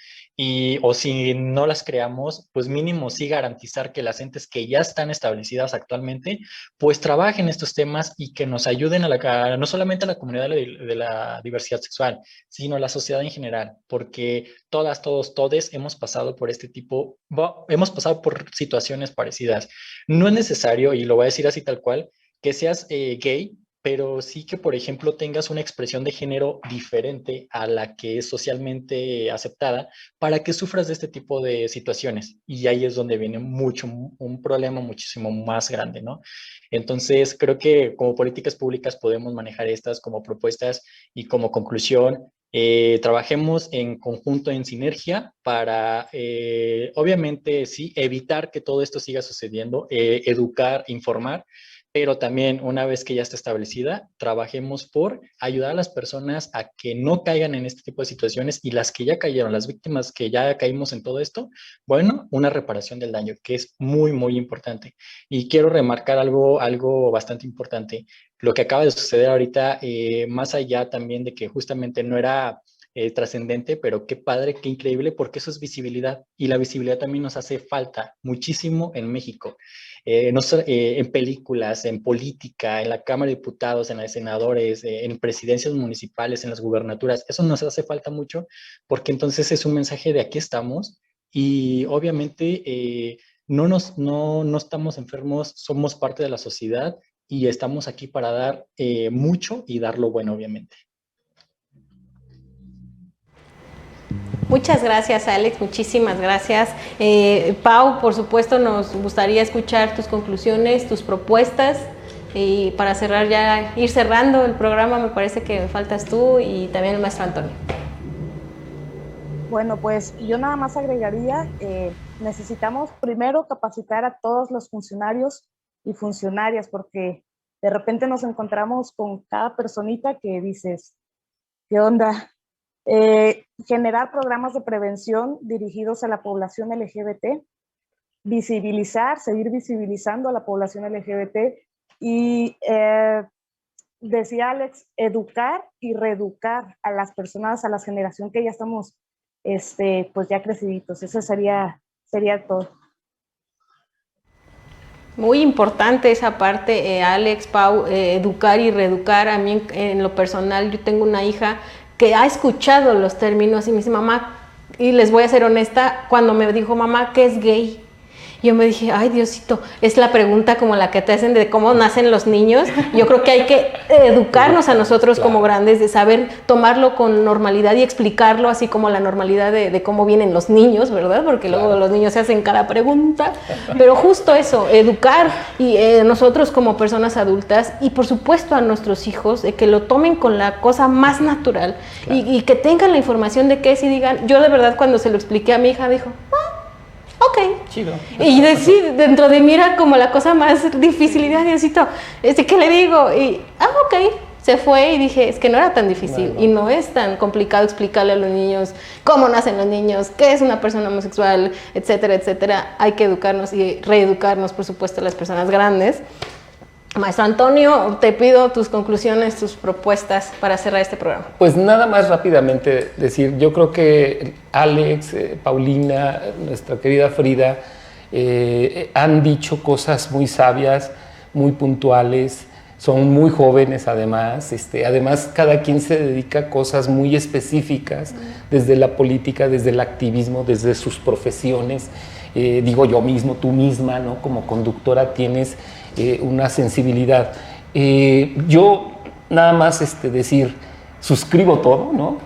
O si no las creamos, pues mínimo sí garantizar que las entes que ya están establecidas actualmente, pues trabajen estos temas y que nos ayuden no solamente a la comunidad de la diversidad sexual, sino a la sociedad en general, porque todas, todos, todes hemos pasado por hemos pasado por situaciones parecidas. No es necesario, y lo voy a decir así tal cual, que seas gay, pero sí que, por ejemplo, tengas una expresión de género diferente a la que es socialmente aceptada, para que sufras de este tipo de situaciones. Y ahí es donde viene un problema muchísimo más grande, ¿no? Entonces, creo que como políticas públicas podemos manejar estas como propuestas, y como conclusión, trabajemos en conjunto, en sinergia, para, obviamente, sí, evitar que todo esto siga sucediendo, educar, informar, pero también, una vez que ya está establecida, trabajemos por ayudar a las personas a que no caigan en este tipo de situaciones, y las que ya cayeron, las víctimas que ya caímos en todo esto, bueno, una reparación del daño, que es muy, muy importante. Y quiero remarcar algo bastante importante. Lo que acaba de suceder ahorita, más allá también de que justamente no era trascendente, pero qué padre, qué increíble, porque eso es visibilidad, y la visibilidad también nos hace falta muchísimo en México. En películas, en política, en la Cámara de Diputados, en la de Senadores, en presidencias municipales, en las gubernaturas. Eso nos hace falta mucho, porque entonces es un mensaje de aquí estamos, y obviamente no estamos enfermos, somos parte de la sociedad, y estamos aquí para dar mucho y dar lo bueno, obviamente. Muchas gracias, Alex, muchísimas gracias. Pau, por supuesto, nos gustaría escuchar tus conclusiones, tus propuestas, y para cerrar ya, ir cerrando el programa, me parece que me faltas tú y también el maestro Antonio. Bueno, pues yo nada más agregaría, necesitamos primero capacitar a todos los funcionarios y funcionarias, porque de repente nos encontramos con cada personita que dices, ¿qué onda? Generar programas de prevención dirigidos a la población LGBT, seguir visibilizando a la población LGBT, y decía Alex, educar y reeducar a las personas, a la generación que ya estamos pues ya creciditos. Eso sería todo. Muy importante esa parte, Alex, Pau, educar y reeducar. A mí en lo personal, yo tengo una hija que ha escuchado los términos y me dice, mamá, y les voy a ser honesta, cuando me dijo, mamá, ¿qué es gay? Yo me dije, ay, Diosito, es la pregunta como la que te hacen de cómo nacen los niños. Yo creo que hay que educarnos a nosotros como grandes, de saber tomarlo con normalidad y explicarlo así como la normalidad de cómo vienen los niños, ¿verdad? Porque luego los niños se hacen cada pregunta. Pero justo eso, educar, y nosotros como personas adultas, y por supuesto a nuestros hijos, que lo tomen con la cosa más natural, y que tengan la información de qué es, y digan, yo de verdad cuando se lo expliqué a mi hija dijo, ok. Chido. Y dentro de mí era como la cosa más difícil, y Diosito, ¿qué le digo? Y, ok, se fue, y dije, es que no era tan difícil, y no es tan complicado explicarle a los niños cómo nacen los niños, qué es una persona homosexual, etcétera, etcétera. Hay que educarnos y reeducarnos, por supuesto, a las personas grandes. Maestro Antonio, te pido tus conclusiones, tus propuestas para cerrar este programa. Pues nada más rápidamente decir, yo creo que Alex, Paulina, nuestra querida Frida, han dicho cosas muy sabias, muy puntuales, son muy jóvenes además, además cada quien se dedica a cosas muy específicas, desde la política, desde el activismo, desde sus profesiones. Digo yo mismo, tú misma, ¿no? Como conductora tienes una sensibilidad. Yo nada más decir, suscribo todo, ¿no?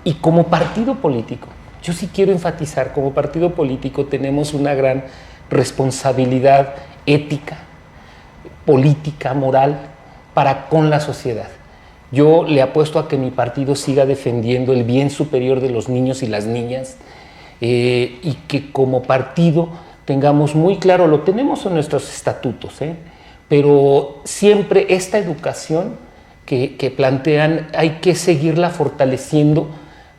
Y como partido político, yo sí quiero enfatizar, como partido político tenemos una gran responsabilidad ética, política, moral, para con la sociedad. Yo le apuesto a que mi partido siga defendiendo el bien superior de los niños y las niñas, y que como partido tengamos muy claro, lo tenemos en nuestros estatutos, pero siempre esta educación que plantean hay que seguirla fortaleciendo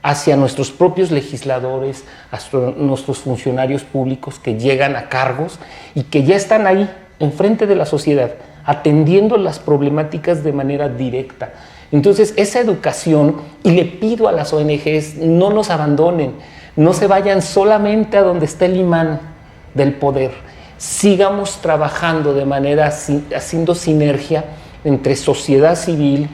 hacia nuestros propios legisladores, hacia nuestros funcionarios públicos que llegan a cargos y que ya están ahí, enfrente de la sociedad, atendiendo las problemáticas de manera directa. Entonces, esa educación, y le pido a las ONGs, no nos abandonen, no se vayan solamente a donde está el imán del poder, sigamos trabajando de manera, haciendo sinergia entre sociedad civil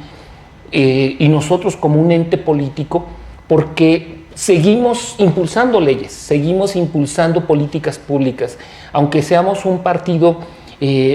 y nosotros como un ente político, porque seguimos impulsando leyes, seguimos impulsando políticas públicas, aunque seamos un partido,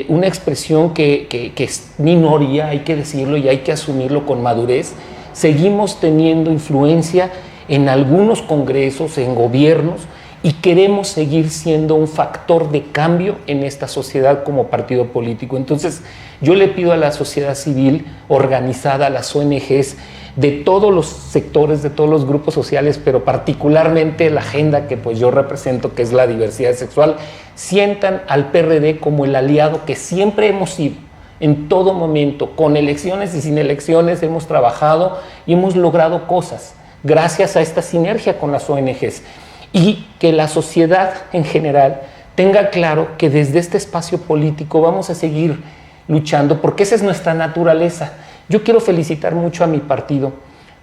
una expresión que es minoría, hay que decirlo y hay que asumirlo con madurez, seguimos teniendo influencia en algunos congresos, en gobiernos, y queremos seguir siendo un factor de cambio en esta sociedad como partido político. Entonces, yo le pido a la sociedad civil organizada, a las ONGs, de todos los sectores, de todos los grupos sociales, pero particularmente la agenda que pues yo represento, que es la diversidad sexual, sientan al PRD como el aliado que siempre hemos sido, en todo momento, con elecciones y sin elecciones, hemos trabajado y hemos logrado cosas, gracias a esta sinergia con las ONGs. Y que la sociedad en general tenga claro que desde este espacio político vamos a seguir luchando, porque esa es nuestra naturaleza. Yo quiero felicitar mucho a mi partido,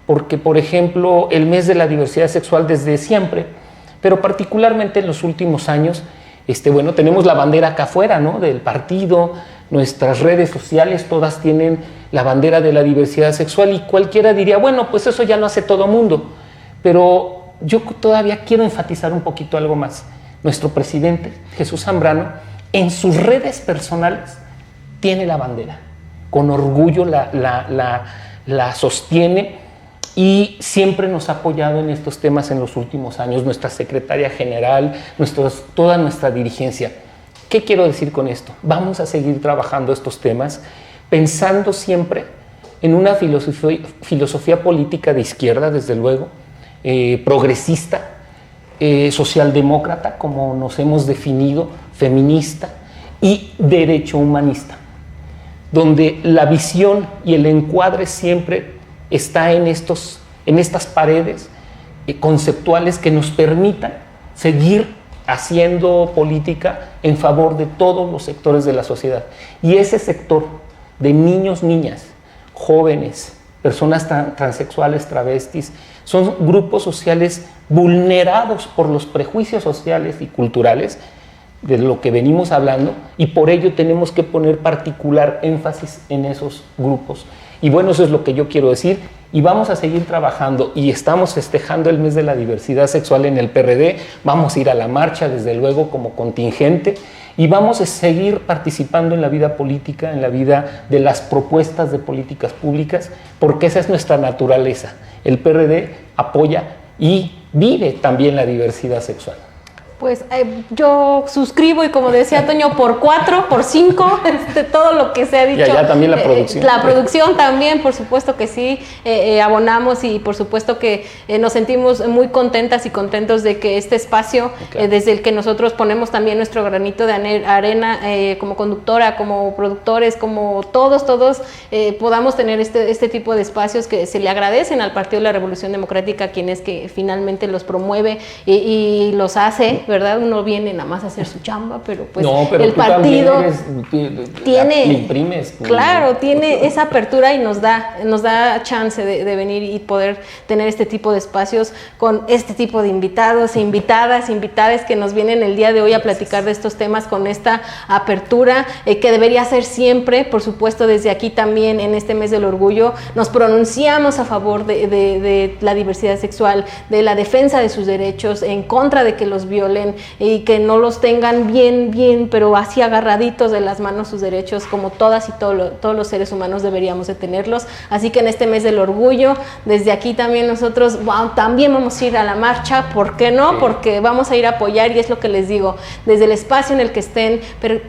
porque, por ejemplo, el mes de la diversidad sexual desde siempre, pero particularmente en los últimos años, bueno, tenemos la bandera acá afuera, ¿no?, del partido, nuestras redes sociales, todas tienen la bandera de la diversidad sexual, y cualquiera diría, bueno, pues eso ya lo hace todo mundo, pero yo todavía quiero enfatizar un poquito algo más. Nuestro presidente, Jesús Zambrano, en sus redes personales tiene la bandera. Con orgullo la sostiene y siempre nos ha apoyado en estos temas en los últimos años. Nuestra secretaria general, toda nuestra dirigencia. ¿Qué quiero decir con esto? Vamos a seguir trabajando estos temas pensando siempre en una filosofía política de izquierda, desde luego, progresista, socialdemócrata, como nos hemos definido, feminista y derecho humanista, donde la visión y el encuadre siempre está en estas paredes conceptuales que nos permitan seguir haciendo política en favor de todos los sectores de la sociedad. Y ese sector de niños, niñas, jóvenes, personas transexuales, travestis, son grupos sociales vulnerados por los prejuicios sociales y culturales de lo que venimos hablando, y por ello tenemos que poner particular énfasis en esos grupos. Y bueno, eso es lo que yo quiero decir, y vamos a seguir trabajando, y estamos festejando el mes de la diversidad sexual en el PRD, vamos a ir a la marcha, desde luego, como contingente, y vamos a seguir participando en la vida política, en la vida de las propuestas de políticas públicas, porque esa es nuestra naturaleza. El PRD apoya y vive también la diversidad sexual. Pues yo suscribo, y como decía Toño, por 4, por 5, todo lo que se ha dicho. Y allá también la producción. La producción también, por supuesto que sí, abonamos, y por supuesto que nos sentimos muy contentas y contentos de que este espacio, claro, desde el que nosotros ponemos también nuestro granito de arena, como conductora, como productores, como todos, podamos tener este tipo de espacios que se le agradecen al Partido de la Revolución Democrática, quien es que finalmente los promueve y los hace ¿verdad? Uno viene nada más a hacer su chamba, pero pues no, pero el tú partido tiene, le imprimes. Claro, tiene esa apertura y nos da chance de venir y poder tener este tipo de espacios con este tipo de invitados e invitadas que nos vienen el día de hoy a platicar de estos temas con esta apertura que debería ser siempre. Por supuesto, desde aquí también en este mes del orgullo nos pronunciamos a favor de la diversidad sexual, de la defensa de sus derechos, en contra de que los violen y que no los tengan bien, pero así agarraditos de las manos sus derechos, como todas y todos los seres humanos deberíamos de tenerlos. Así que en este mes del orgullo, desde aquí también nosotros también vamos a ir a la marcha, ¿por qué no? Sí. Porque vamos a ir a apoyar, y es lo que les digo, desde el espacio en el que estén,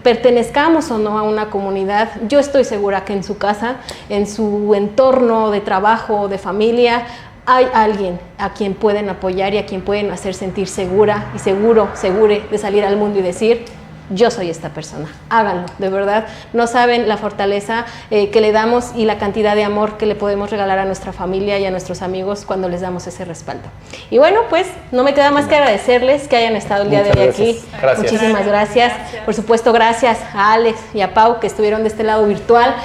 pertenezcamos o no a una comunidad, yo estoy segura que en su casa, en su entorno de trabajo, de familia, hay alguien a quien pueden apoyar y a quien pueden hacer sentir segura y segure de salir al mundo y decir: yo soy esta persona. Háganlo, de verdad. No saben la fortaleza que le damos y la cantidad de amor que le podemos regalar a nuestra familia y a nuestros amigos cuando les damos ese respaldo. Y bueno, pues no me queda más que agradecerles que hayan estado el día de hoy aquí. Gracias. Muchísimas gracias. Por supuesto, gracias a Alex y a Pau que estuvieron de este lado virtual.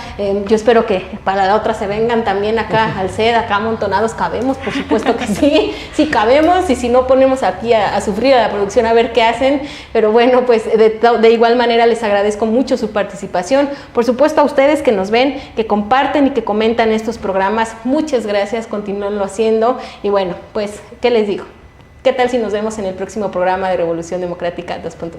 Yo espero que para la otra se vengan también acá al CED, acá amontonados. Cabemos, por supuesto que sí cabemos, y si no ponemos aquí a sufrir a la producción a ver qué hacen. Pero bueno, pues de igual manera les agradezco mucho su participación. Por supuesto, a ustedes que nos ven, que comparten y que comentan estos programas, muchas gracias, continúenlo haciendo. Y bueno, pues, ¿qué les digo? ¿Qué tal si nos vemos en el próximo programa de Revolución Democrática 2.0?